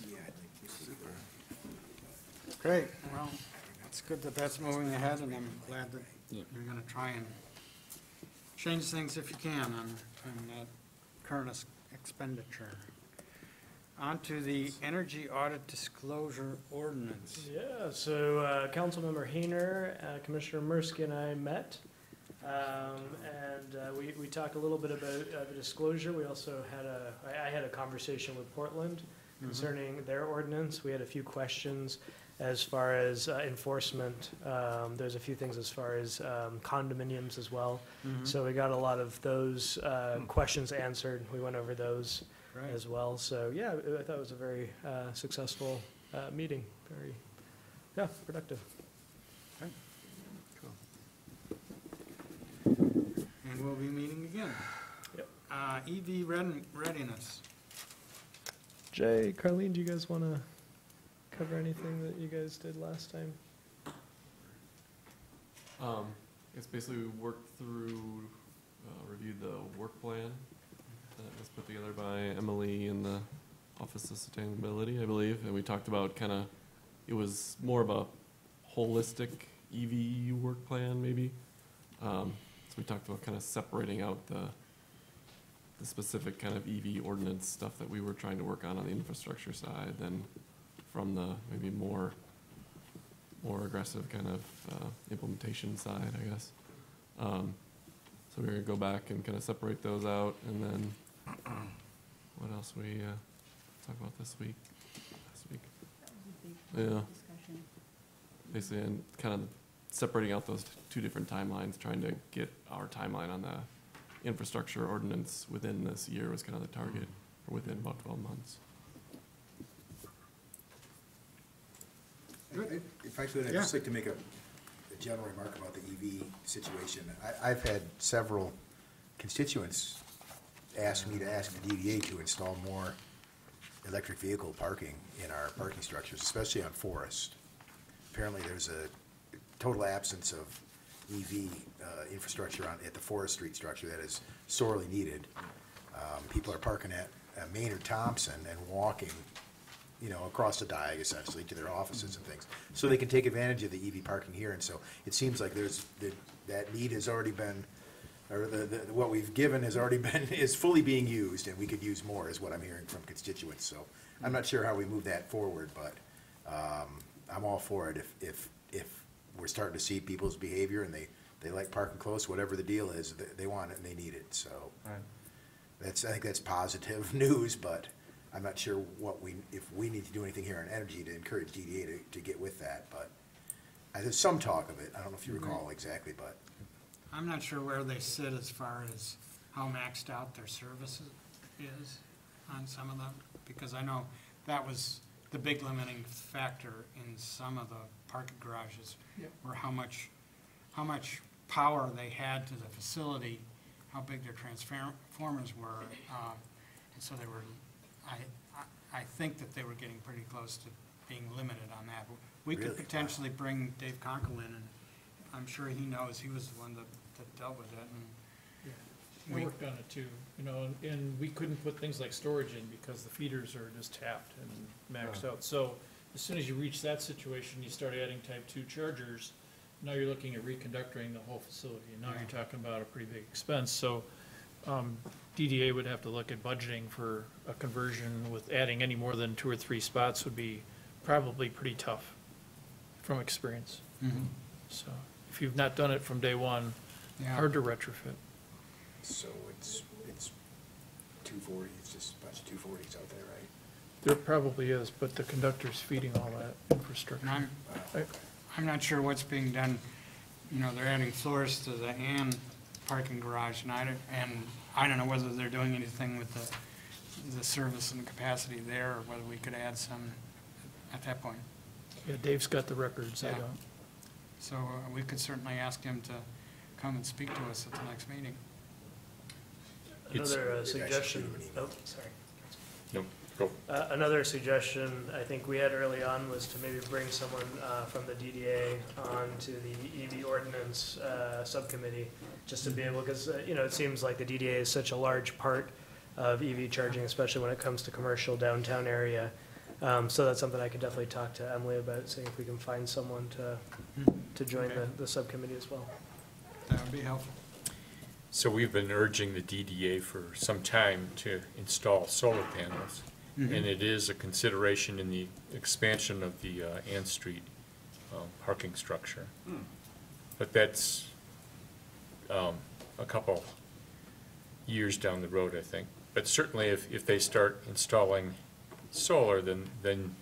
Great, well, it's good that that's moving ahead, and I'm glad that you're gonna try and change things if you can on that current expenditure. On to the energy audit disclosure ordinance. Yeah, so Councilmember Hayner, Commissioner Mursky and I met, and we talked a little bit about the disclosure. We also had I had a conversation with Portland concerning their ordinance. We had a few questions as far as enforcement. There's a few things as far as condominiums as well. So we got a lot of those questions answered. We went over those Right. as well. So yeah, I thought it was a very successful meeting. Very, yeah, productive. Cool. And we'll be meeting again. Yep. EV readiness. Jay, Carlene, do you guys want to cover anything that you guys did last time? It's basically we worked through, reviewed the work plan that was put together by Emily in the Office of Sustainability, I believe, and we talked about it was more of a holistic EV work plan, maybe. So we talked about kind of separating out the specific kind of EV ordinance stuff that we were trying to work on the infrastructure side, then from the maybe more aggressive kind of implementation side, I guess. So we're gonna go back and kind of separate those out, and then what else we talk about this week? Last week, yeah. Basically, and kind of separating out those two different timelines, trying to get our timeline on the infrastructure ordinance within this year was kind of the target, or within about 12 months. If I could, I'd just like to make a general remark about the EV situation. I've had several constituents ask me to ask the DDA to install more electric vehicle parking in our parking structures, especially on Forest. Apparently, there's a total absence of EV infrastructure at the Forest Street structure that is sorely needed. People are parking at Maynard Thompson and walking, across the diag essentially to their offices and things. So they can take advantage of the EV parking here, and so it seems like that need has already been, or what we've given has already been, is fully being used, and we could use more, is what I'm hearing from constituents. So I'm not sure how we move that forward, but I'm all for it if we're starting to see people's behavior and they like parking close, whatever the deal is, they want it and they need it, so. Right. I think that's positive news, but I'm not sure if we need to do anything here on energy to encourage DDA to get with that, but there's some talk of it. I don't know if you recall exactly, but. I'm not sure where they sit as far as how maxed out their service is on some of them, because I know that was the big limiting factor in some of the parking garages, were how much power they had to the facility, how big their transformers were, and so they were, I think that they were getting pretty close to being limited on that. We could Really? potentially bring Dave Conkle in, and I'm sure he knows, he was the one that dealt with it, and We worked on it too, and we couldn't put things like storage in because the feeders are just tapped and maxed out. So as soon as you reach that situation, you start adding type 2 chargers. Now you're looking at reconductoring the whole facility, and now you're talking about a pretty big expense. So DDA would have to look at budgeting for a conversion with adding any more than 2 or 3 spots would be probably pretty tough from experience. So if you've not done it from day one, hard to retrofit. So it's 240, it's just a bunch of 240s out there, right? There probably is, but the conductor's feeding all that infrastructure. and I'm not sure what's being done, they're adding floors to the Ann parking garage, and I don't know whether they're doing anything with the service and the capacity there, or whether we could add some at that point. Yeah, Dave's got the records, I Yeah. don't. So we could certainly ask him to come and speak to us at the next meeting. Another Maybe I should shoot suggestion, him an email. sorry. No, go. Another suggestion I think we had early on was to maybe bring someone from the DDA onto the EV ordinance subcommittee, just to be able, because, it seems like the DDA is such a large part of EV charging, especially when it comes to commercial downtown area. So that's something I could definitely talk to Emily about, seeing if we can find someone to join Okay. the subcommittee as well. That would be helpful. So we've been urging the DDA for some time to install solar panels. and it is a consideration in the expansion of the Ann Street parking structure. But that's a couple years down the road, I think. But certainly if they start installing solar, then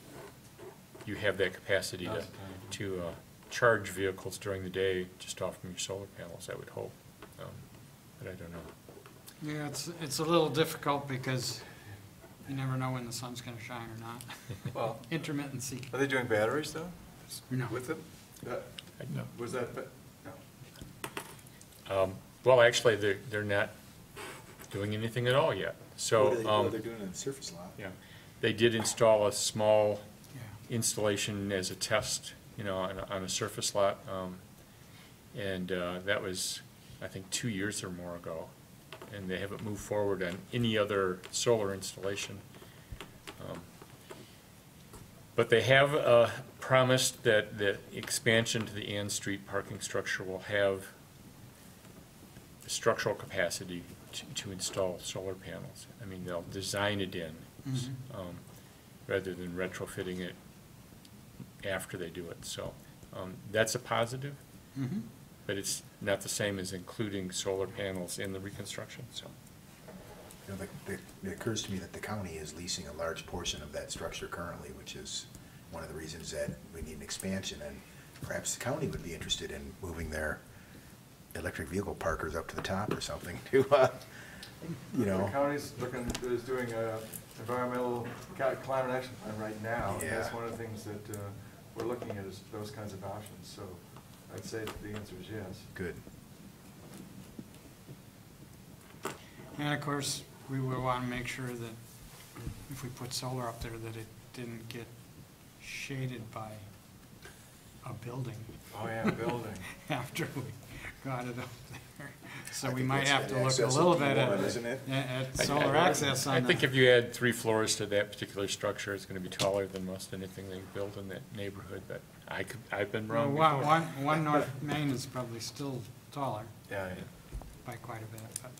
you have that capacity to charge vehicles during the day just off from your solar panels, I would hope. But I don't know. Yeah, it's a little difficult because you never know when the sun's gonna shine or not. Well, Intermittency. are they doing batteries though? No. With it? No. Was that, no. Well, actually, they're not doing anything at all yet. So, They're doing it in the surface lot. yeah, they did install a small Yeah. installation as a test, on a surface lot. And that was, I think, 2 years or more ago. And they haven't moved forward on any other solar installation. But they have promised that the expansion to the Ann Street parking structure will have the structural capacity to install solar panels. I mean, they'll design it in, rather than retrofitting it after they do it. So that's a positive, but it's not the same as including solar panels in the reconstruction, so. You know, it occurs to me that the county is leasing a large portion of that structure currently, which is one of the reasons that we need an expansion, and perhaps the county would be interested in moving their electric vehicle parkers up to the top or something to, you know. The county's is doing a environmental climate action plan right now. And that's Yeah. one of the things that we're looking at is those kinds of options. So I'd say that the answer is yes. Good. And of course, we will want to make sure that if we put solar up there, that it didn't get shaded by a building Oh, yeah, building. after we got it up there. So I we think might that's have to that look a access little on bit P1, isn't it? at solar access on I think the, if you add 3 floors to that particular structure, it's gonna be taller than most anything they build in that neighborhood, but I've been well, wrong one, before. one North Main is probably still taller Yeah, by quite a bit, but.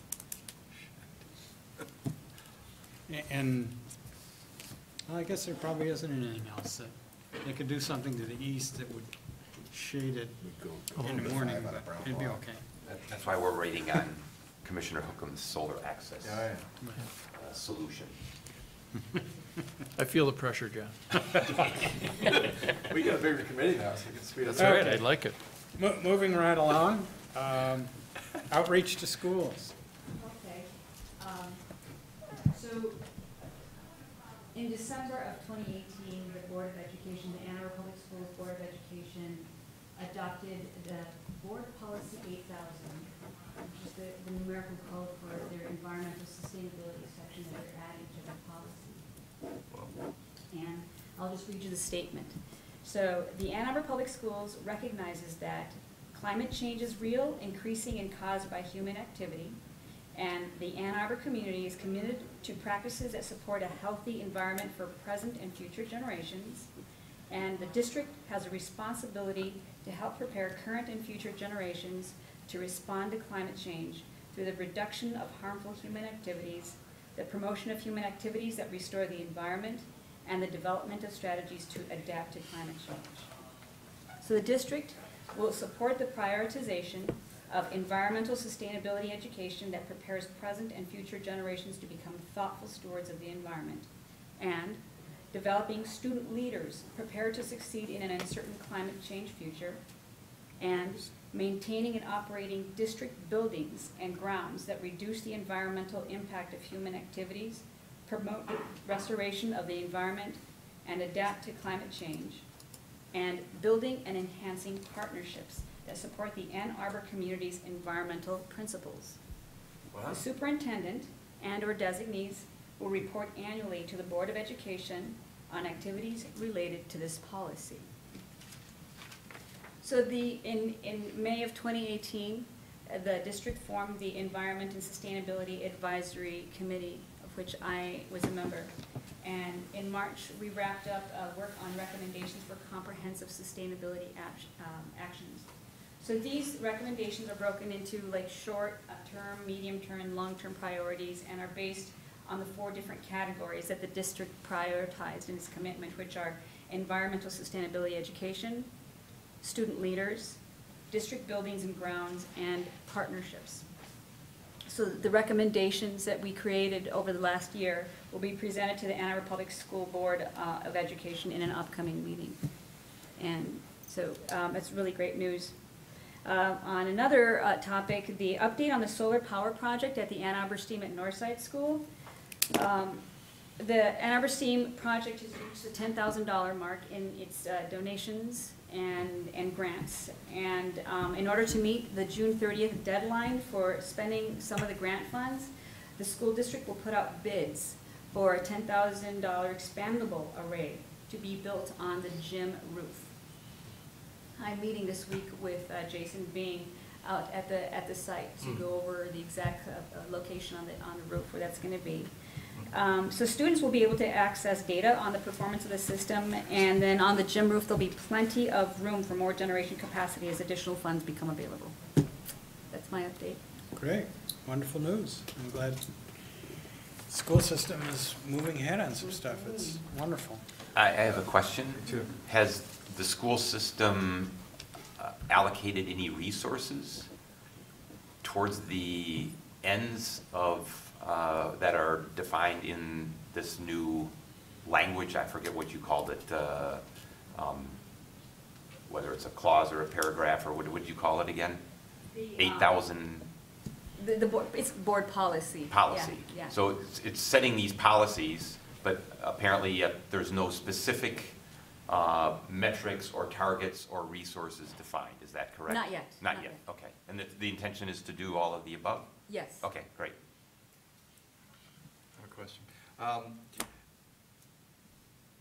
And, well, I guess there probably isn't anything else that, they could do something to the east that would shade it We'd go in the to morning, 5 on a but brown it'd be wall. okay. That's why we're waiting on Commissioner Hookham's solar access yeah, solution. I feel the pressure, John. We got a bigger committee now, so we can speed up. That's all right, Okay. I like it. Moving right along, outreach to schools. Okay, so in December of 2018, the Board of Education, the Ann Arbor Public Schools Board of Education adopted the Board Policy 8000, which is the numerical code for their environmental sustainability section that they're adding to the policy. And I'll just read you the statement. So, the Ann Arbor Public Schools recognizes that climate change is real, increasing, and caused by human activity, and the Ann Arbor community is committed to practices that support a healthy environment for present and future generations, and the district has a responsibility to help prepare current and future generations to respond to climate change through the reduction of harmful human activities, the promotion of human activities that restore the environment, and the development of strategies to adapt to climate change. So the district will support the prioritization of environmental sustainability education that prepares present and future generations to become thoughtful stewards of the environment, and developing student leaders prepared to succeed in an uncertain climate change future, and maintaining and operating district buildings and grounds that reduce the environmental impact of human activities, promote the restoration of the environment, and adapt to climate change, and building and enhancing partnerships that support the Ann Arbor community's environmental principles. Wow. The superintendent and/or designees will report annually to the Board of Education on activities related to this policy. So in May of 2018, the district formed the Environment and Sustainability Advisory Committee, of which I was a member. And in March, we wrapped up work on recommendations for comprehensive sustainability actions. So these recommendations are broken into like short-term, medium-term, and long-term priorities and are based on the 4 different categories that the district prioritized in its commitment, which are environmental sustainability education, student leaders, district buildings and grounds, and partnerships. So the recommendations that we created over the last year will be presented to the Ann Arbor Public School Board of Education in an upcoming meeting. And so it's really great news. On another topic, the update on the solar power project at the Ann Arbor Steam at Northside School. The Ann Arbor Steam project has reached the $10,000 mark in its donations and grants. And in order to meet the June 30th deadline for spending some of the grant funds, the school district will put out bids for a $10,000 expandable array to be built on the gym roof. I'm meeting this week with Jason Bing out at the site to go over the exact location on the roof where that's going to be. So students will be able to access data on the performance of the system, and then on the gym roof, there'll be plenty of room for more generation capacity as additional funds become available. That's my update. Great, wonderful news. I'm glad the school system is moving ahead on some stuff. It's wonderful. I have a question. Has the school system allocated any resources towards the ends of, that are defined in this new language? I forget what you called it, whether it's a clause or a paragraph, or what would you call it again? 8,000 The board, it's board policy. policy. Yeah, yeah. So it's setting these policies, but apparently yet there's no specific metrics or targets or resources defined. Is that correct? Not yet. Not yet, okay. And the intention is to do all of the above? Yes. Okay, great. I have a question.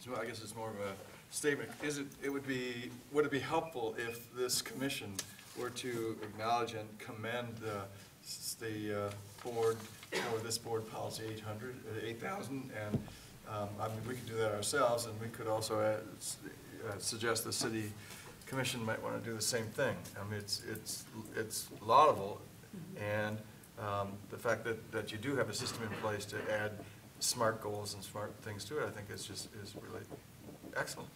So I guess it's more of a statement. Would it be helpful if this commission were to acknowledge and commend the board for this board policy 8,000, and I mean, we could do that ourselves, and we could also suggest the city commission might want to do the same thing. I mean, it's laudable, and the fact that you do have a system in place to add smart goals and smart things to it, I think is really excellent.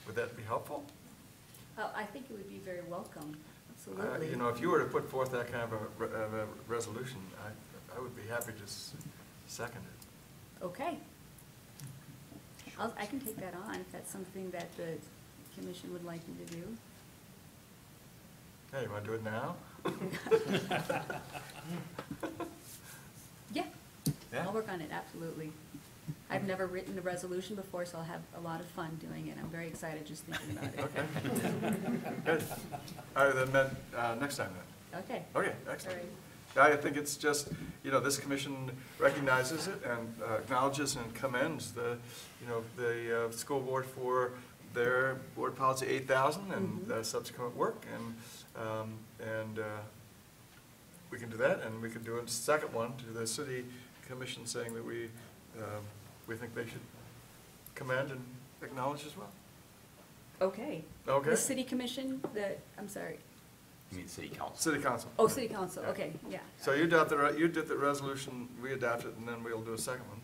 Would that be helpful? I think it would be very welcome, absolutely. You know, if you were to put forth that kind of a resolution, I would be happy to second it. Okay. I can take that on if that's something that the commission would like me to do. Hey, you want to do it now? Yeah, Yeah? I'll work on it, absolutely. I've never written a resolution before, so I'll have a lot of fun doing it. I'm very excited just thinking about it. Okay. Good. All right, then, next time then. Okay, Okay, all excellent. right. I think it's just, this commission recognizes it and acknowledges and commends the school board for their board policy 8,000 and subsequent work, and we can do that, and we can do a second one to the city commission saying that we think they should commend and acknowledge as well. Okay. Okay? The city commission, I'm sorry. You mean city council? City council. Oh, city council, okay, yeah. So you did the resolution, we adopt it, and then we'll do a second one.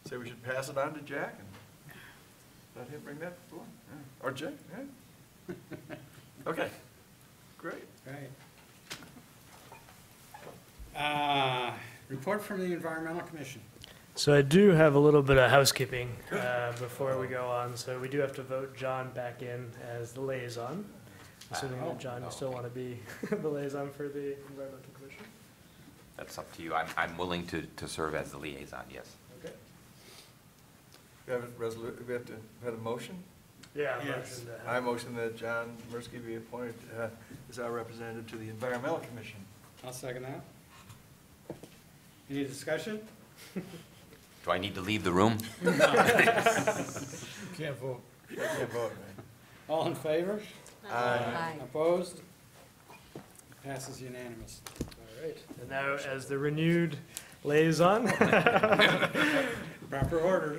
Say we should pass it on to Jack and let him bring that forward. Yeah. Or Jay, yeah. Okay, great. Right. Report from the Environmental Commission. So I do have a little bit of housekeeping before we go on. So we do have to vote John back in as the liaison. Assuming that, John, you still want to be the liaison for the Environmental Commission? That's up to you. I'm willing to serve as the liaison, yes. Okay. We have a motion? Yeah. Yes. I motion that John Mirsky be appointed as our representative to the Environmental Commission. I'll second that. Any discussion? Do I need to leave the room? You can't vote. You can't vote, man. All in favor? Aye. Opposed? Passes unanimous. All right. And now, as the renewed liaison. Proper order.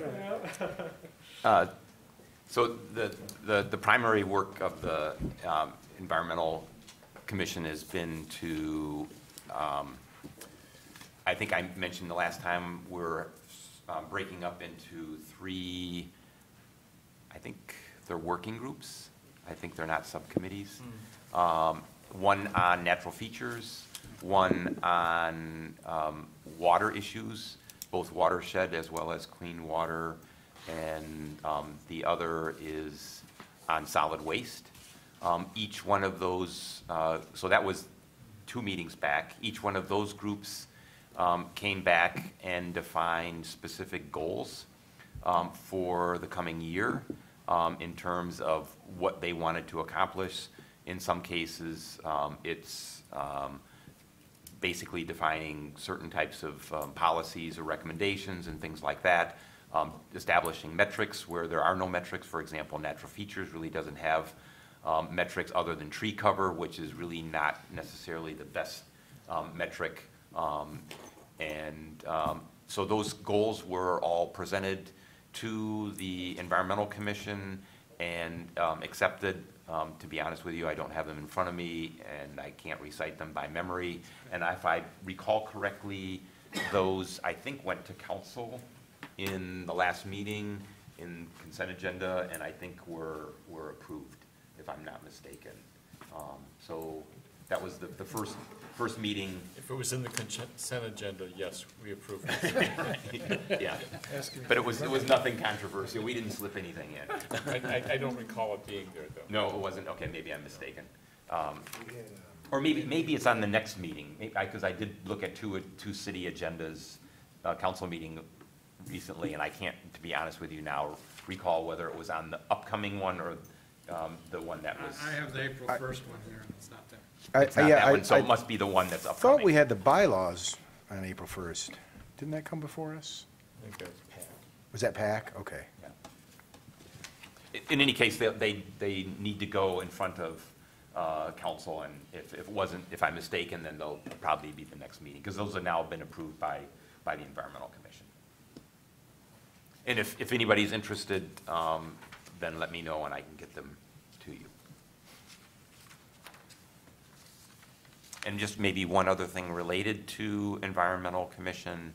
So the primary work of the Environmental Commission has been to I think I mentioned the last time, we're breaking up into 3, I think they're working groups. I think they're not subcommittees. One on natural features, one on water issues, both watershed as well as clean water, and the other is on solid waste. Each one of those, so that was 2 meetings back. Each one of those groups came back and defined specific goals for the coming year in terms of what they wanted to accomplish. In some cases, it's basically defining certain types of policies or recommendations and things like that. Establishing metrics where there are no metrics. For example, natural features really doesn't have metrics other than tree cover, which is really not necessarily the best metric. So those goals were all presented to the Environmental Commission and accepted. To be honest with you, I don't have them in front of me, and I can't recite them by memory. And if I recall correctly, those, I think, went to council in the last meeting in consent agenda, and I think were approved, if I'm not mistaken. So that was the first meeting. If it was in the consent agenda, yes, we approved it. Yeah, but it was nothing controversial. We didn't slip anything in. I don't recall it being there, though. No, it wasn't. Okay, maybe I'm mistaken. Or maybe it's on the next meeting, because I did look at two city agendas, council meeting recently, and I can't, to be honest with you now, recall whether it was on the upcoming one or the one that was. I have the April 1st one here, and it's not there. It's not that one, so it must be the one that's upcoming. thought we had the bylaws on April 1st. Didn't that come before us? I think that was Pat. Was that PAC? Okay. In any case, they need to go in front of council, and if I'm mistaken, then they'll probably be the next meeting, because those have now been approved by the Environmental Commission. And if anybody's interested, then let me know and I can get them to you. And just maybe one other thing related to Environmental Commission,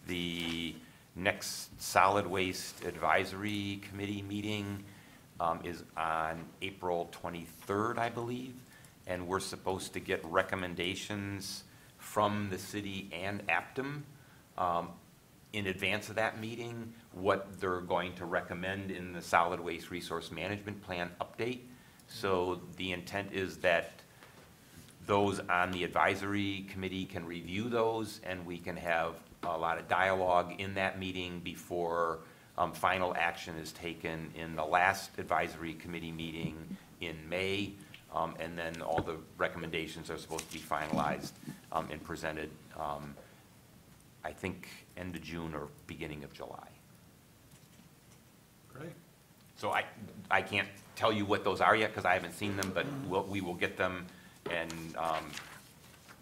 the next Solid Waste Advisory Committee meeting is on April 23rd, I believe, and we're supposed to get recommendations from the city and Aptum in advance of that meeting, what they're going to recommend in the Solid Waste Resource Management Plan update. So the intent is that those on the advisory committee can review those, and we can have a lot of dialogue in that meeting before final action is taken in the last advisory committee meeting in May, and then all the recommendations are supposed to be finalized and presented, I think, end of June or beginning of July. Great. So I can't tell you what those are yet because I haven't seen them, but we will get them, and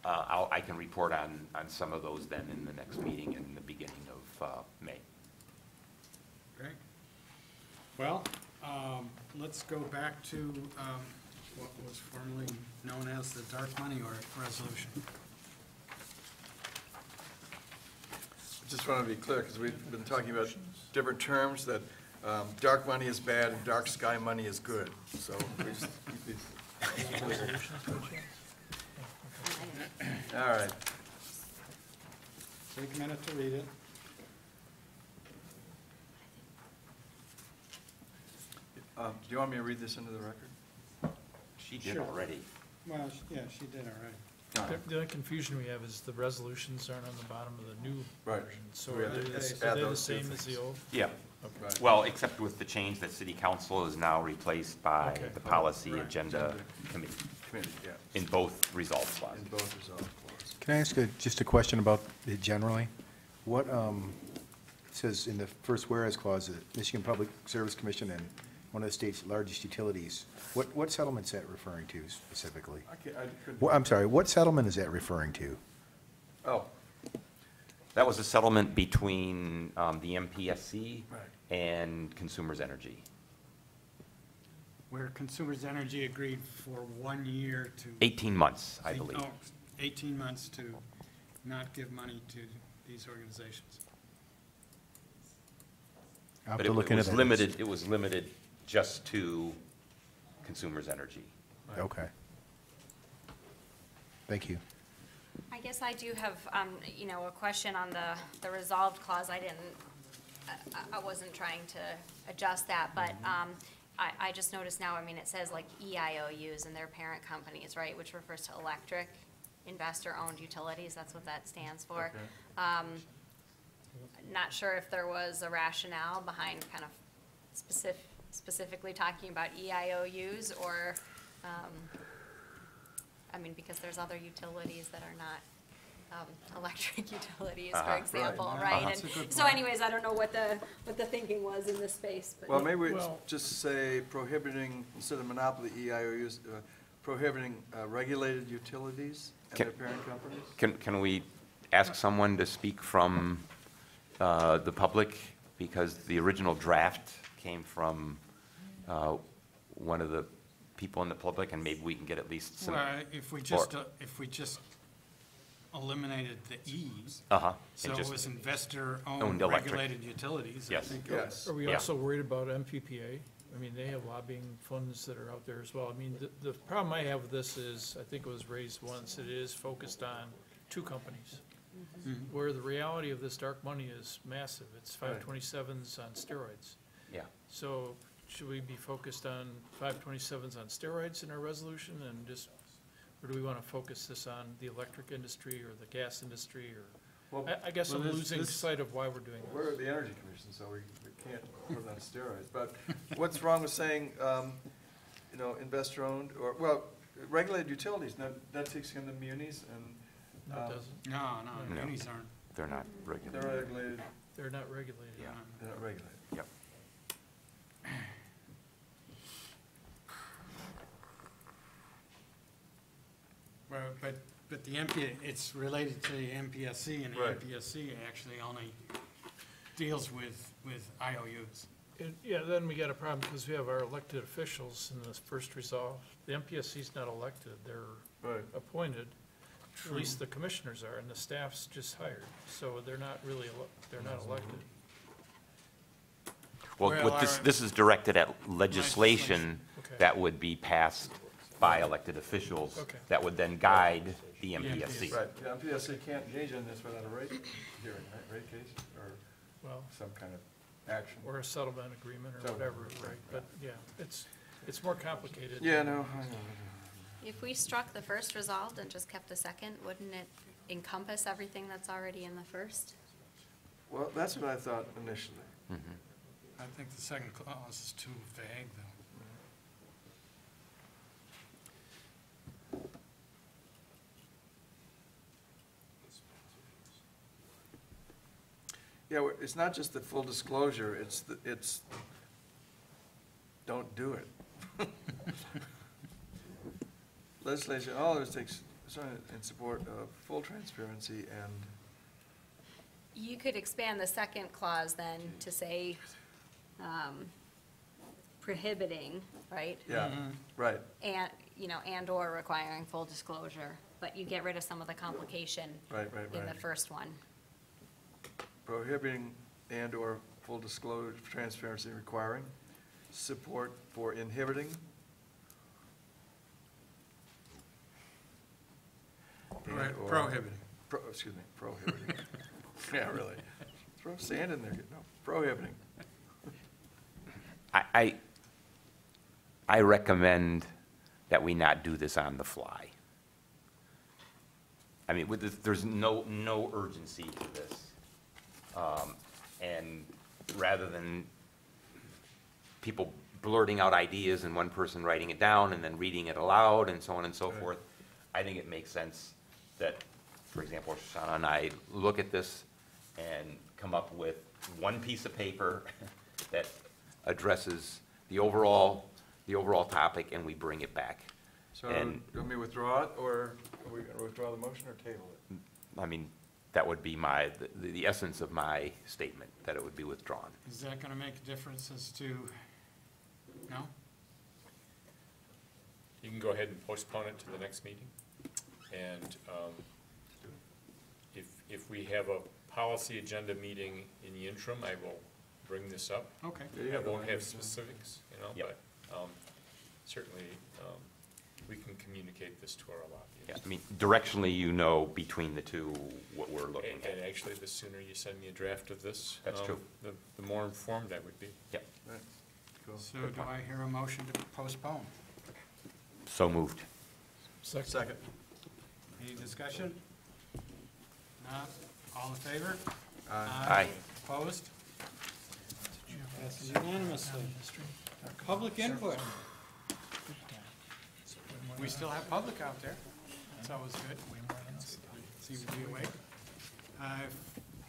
I can report on some of those then in the next meeting in the beginning of May. Great. Well, let's go back to what was formerly known as the dark money resolution. Just want to be clear, because we've been talking about different terms, that dark money is bad and dark sky money is good. So we just keep these. All right. Take a minute to read it. Do you want me to read this into the record? She did Sure. already. Well, yeah, she did all right. The only confusion we have is the resolutions aren't on the bottom of the new Right. version. So We are have to they add are they the those two same as the things. old? Yeah. Right. Well, except with the change that city council is now replaced by Okay. the policy Right. agenda committee Committee, yeah, in both results clauses. in both resolve clauses. Can I ask just a question about it generally? What, it says in the first whereas clause, the Michigan Public Service Commission and one of the state's largest utilities, what settlement's that referring to specifically? I couldn't. Well, I'm sorry, what settlement is that referring to? Oh, That was a settlement between the MPSC right. and Consumers Energy. Where Consumers Energy agreed for 1 year to. 18 months, I believe. 18 months to not give money to these organizations. I'll have But to look into that. it was limited just to Consumers Energy. Okay. Thank you. I guess I do have, you know, a question on the resolved clause. I wasn't trying to adjust that, but, I just noticed now, I mean, it says like EIOUs and their parent companies, right, which refers to electric investor-owned utilities. That's what that stands for. Not sure if there was a rationale behind kind of specifically talking about EIOUs or, I mean, because there's other utilities that are not electric utilities, for example, right? That's a And good so point. anyways, I don't know what the thinking was in this space, but. Well, maybe we Well- just say prohibiting, instead of monopoly EIOUs, prohibiting regulated utilities and Can- their parent companies? Can we ask someone to speak from the public? Because the original draft came from one of the people in the public, and maybe we can get at least some. Well, if we just eliminated the E's, Uh-huh. so and it just- was Owned investor-owned electric. regulated utilities, I Yes. think. Yes. Are we Yeah. also worried about MPPA? I mean, they have lobbying funds that are out there as well. I mean, the problem I have with this is, I think it was raised once, it is focused on two companies. Where the reality of this dark money is massive. It's Right. 527s on steroids. Yeah. So should we be focused on 527s on steroids in our resolution and just, or do we want to focus this on the electric industry or the gas industry or? Well, I guess well, I'm this- losing this- sight of why we're doing this. We're the Energy Commission, so we can't put it on steroids. But what's wrong with saying, you know, investor-owned, or, well, regulated utilities, that takes in the munis, and No, it doesn't. No, No. munis aren't. They're not regulated. they're regulated, They're not regulated. Yeah. they're not regulated. Yep. Well, but the it's related to the MPSC, and the Right. MPSC actually only deals with IOUs. Yeah, then we got a problem because we have our elected officials in this first resolve. The MPSC's not elected, they're Right. appointed. At least the commissioners are, and the staff's just hired, so they're not really, they're not elected. Well, Well, what our- this is directed at legislation Okay. that would be passed by elected officials Okay. that would then guide the MPSC. Right, the MPSC can't engage in this without a rate hearing, right, rate case, or Well, some kind of action. or a settlement agreement or Settlement, whatever, right, but yeah, it's more complicated. Yeah, no, I know. If we struck the first resolved and just kept the second, wouldn't it encompass everything that's already in the first? Well, that's what I thought initially. I think the second clause is too vague, though. Yeah, it's not just the full disclosure, it's, don't do it. Legislation, all it takes, in support of full transparency and, You could expand the second clause then to say, prohibiting, right? yeah, right, And, you know, and/or requiring full disclosure, but you get rid of some of the complication right, in the right. first one. Prohibiting and/or full disclosure, transparency requiring, support for inhibiting. and/or- Prohibiting. Excuse me, prohibiting. Yeah, really. Throw sand in there, no, prohibiting. I recommend that we not do this on the fly. I mean, there's no urgency to this. And rather than people blurting out ideas and one person writing it down and then reading it aloud and so on and so Right. forth, I think it makes sense that, for example, Shoshana and I look at this and come up with one piece of paper that addresses the overall topic, and we bring it back. So, And- do you want me to withdraw it, or are we gonna withdraw the motion or table it? I mean, that would be the essence of my statement, that it would be withdrawn. Is that gonna make a difference as to, no? You can go ahead and postpone it to the next meeting. And if if we have a policy agenda meeting in the interim, I will bring this up. Okay. Yeah, you I have the won't have language, yeah. specifics, you know, Yep. but certainly we can communicate this to our Yeah, lobbyist. I mean, directionally, you know, between the two, what we're looking And at. actually, the sooner you send me a draft of this. That's true. The more informed I would be. Yep, Right. Cool. So do I hear a motion to postpone? so moved. Second. Any discussion? Not? All in favor? Aye. Opposed? Passes unanimously. Public input. We still have public out there. That's always good. Seem to be awake. If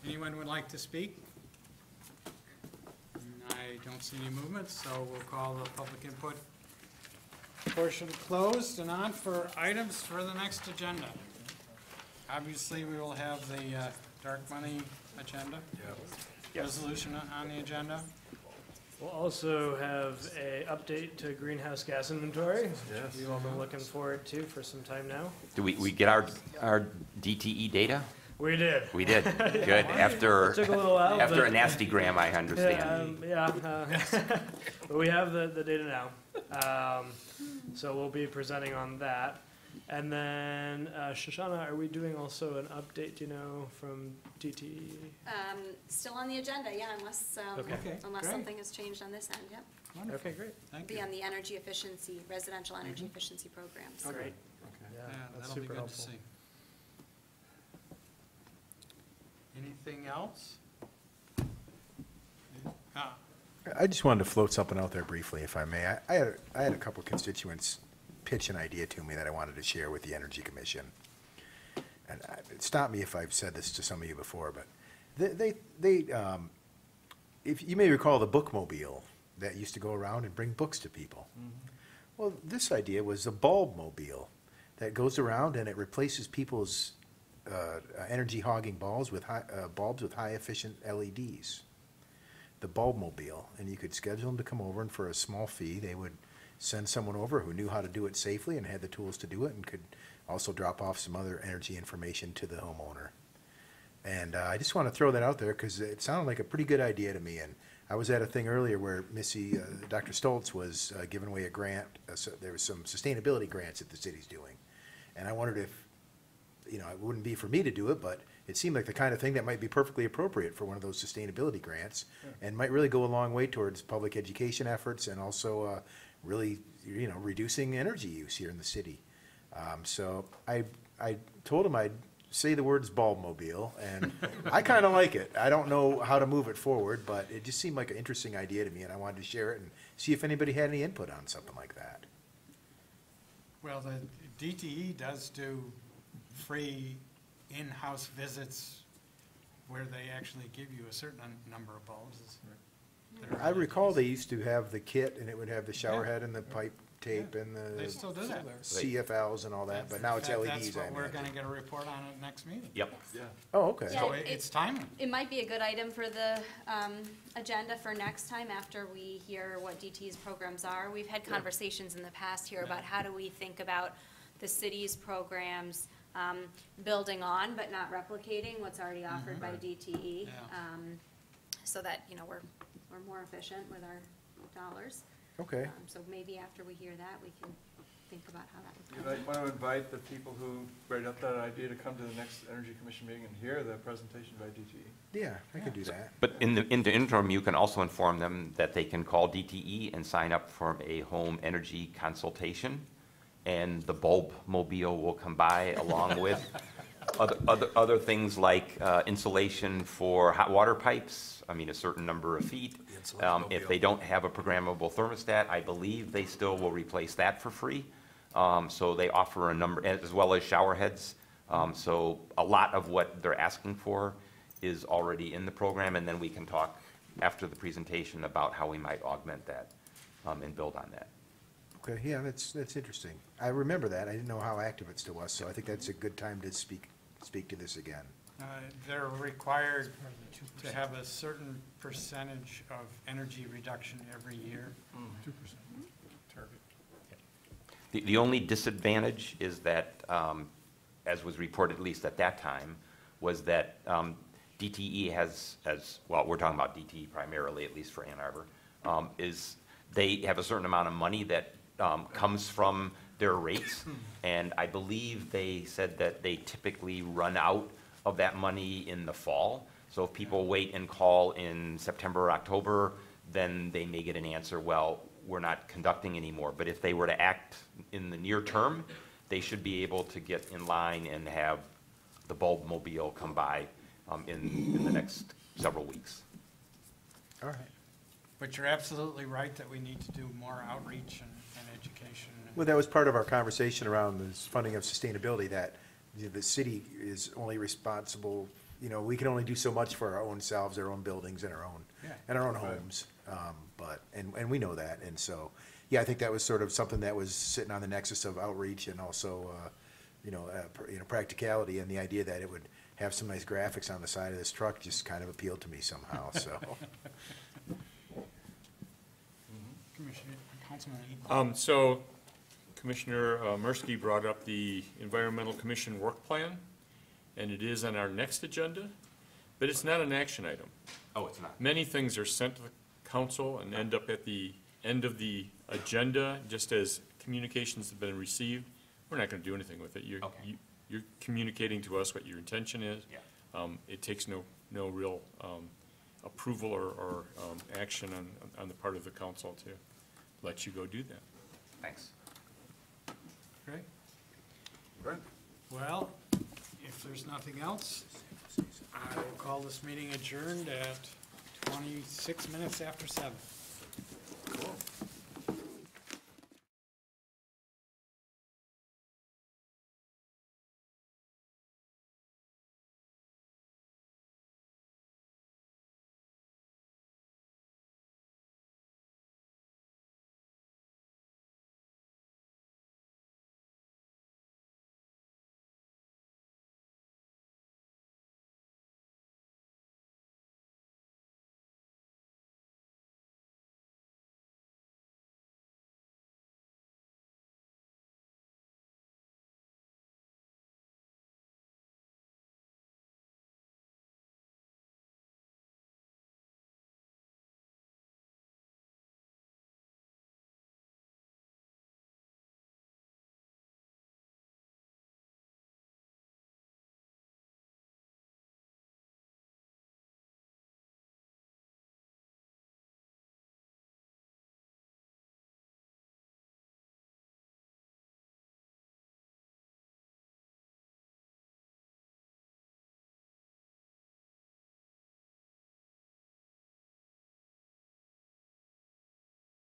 anyone would like to speak? I don't see any movement, so we'll call the public input portion closed and on for items for the next agenda. Obviously, we will have the dark money agenda, resolution on the agenda. We'll also have a update to greenhouse gas inventory. Yes. We've all been looking forward to for some time now. Do we get our DTE data? We did. We did, good, after, Took a little while, after a but- nasty gram, I understand. But we have the data now. So we'll be presenting on that. And then, Shoshana, are we doing also an update, do you know, from DTE? Still on the agenda, yeah, unless, Okay. Okay, unless great. something has changed on this end, yep. Wonderful. Okay, great, Thank Be you. on the energy efficiency, residential energy efficiency programs. Okay. great. Okay. Yeah, Yeah, that's that'll be super good to helpful. see. Anything else? I just wanted to float something out there briefly, if I may. I had a couple constituents pitch an idea to me that I wanted to share with the Energy Commission. And stop me if I've said this to some of you before, but if you may recall the bookmobile that used to go around and bring books to people. Well, this idea was a bulbmobile that goes around and it replaces people's energy hogging bulbs with high efficient LEDs. The bulbmobile, and you could schedule them to come over, and for a small fee, they would send someone over who knew how to do it safely and had the tools to do it, and could also drop off some other energy information to the homeowner. And I just want to throw that out there because it sounded like a pretty good idea to me. And I was at a thing earlier where Dr. Stoltz was giving away a grant. So there was some sustainability grants that the city's doing, and I wondered if, you know, it wouldn't be for me to do it, but it seemed like the kind of thing that might be perfectly appropriate for one of those sustainability grants and might really go a long way towards public education efforts and also really, you know, reducing energy use here in the city. So I told him I'd say the words bulbmobile, and I kind of like it. I don't know how to move it forward, but it just seemed like an interesting idea to me, and I wanted to share it and see if anybody had any input on something like that. Well, the DTE does do free in-house visits where they actually give you a certain number of bulbs. that are I recall LEDs. they used to have the kit, and it would have the shower head and the pipe tape and They the still do that. CFLs and all that, but now it's That's LEDs, I what we're imagine. gonna get a report on at next meeting. Yep, Yeah. Oh, okay. Yeah. So it- it's timely. It might be a good item for the agenda for next time after we hear what DT's programs are. We've had conversations in the past here about how do we think about the city's programs, building on but not replicating what's already offered by DTE. Yeah. So that, you know, we're more efficient with our dollars. Okay. So maybe after we hear that, we can think about how that would You go. might want to invite the people who brought up that idea to come to the next Energy Commission meeting and hear the presentation by DTE. Yeah, I could do that. but in the interim, you can also inform them that they can call DTE and sign up for a home energy consultation, and the bulbmobile will come by along with other things like insulation for hot water pipes, I mean, a certain number of feet. If they don't have a programmable thermostat, I believe they still will replace that for free. So they offer a number, as well as shower heads. So a lot of what they're asking for is already in the program, and then we can talk after the presentation about how we might augment that and build on that. Okay, yeah, that's interesting. I remember that. I didn't know how active it still was, so I think that's a good time to speak to this again. They're required to have a certain percentage of energy reduction every year. 2% target. The only disadvantage is that, as was reported at least at that time, was that DTE has, as, well, we're talking about DTE primarily, at least for Ann Arbor, is they have a certain amount of money that comes from their rates, and I believe they said that they typically run out of that money in the fall. So if people wait and call in September or October, then they may get an answer, well, we're not conducting anymore. But if they were to act in the near term, they should be able to get in line and have the bulb mobile come by in the next several weeks. All right. But you're absolutely right that we need to do more outreach and education. Well, that was part of our conversation around this funding of sustainability, that the city is only responsible, we can only do so much for our own selves, our own buildings, and our own homes. But we know that, and so, yeah, I think that was sort of something that was sitting on the nexus of outreach and also, practicality, and the idea that it would have some nice graphics on the side of this truck just kind of appealed to me somehow, so. Councilman Eden. So Commissioner Mursky brought up the Environmental Commission work plan, and it is on our next agenda, but it's not an action item. Oh, it's not? Many things are sent to the council and end up at the end of the agenda, just as communications have been received. We're not gonna do anything with it. Okay. You're communicating to us what your intention is. Yeah. It takes no real approval or action on the part of the council to let you go do that. Thanks. Great. Right. Well, if there's nothing else, I will call this meeting adjourned at 26 minutes after 7.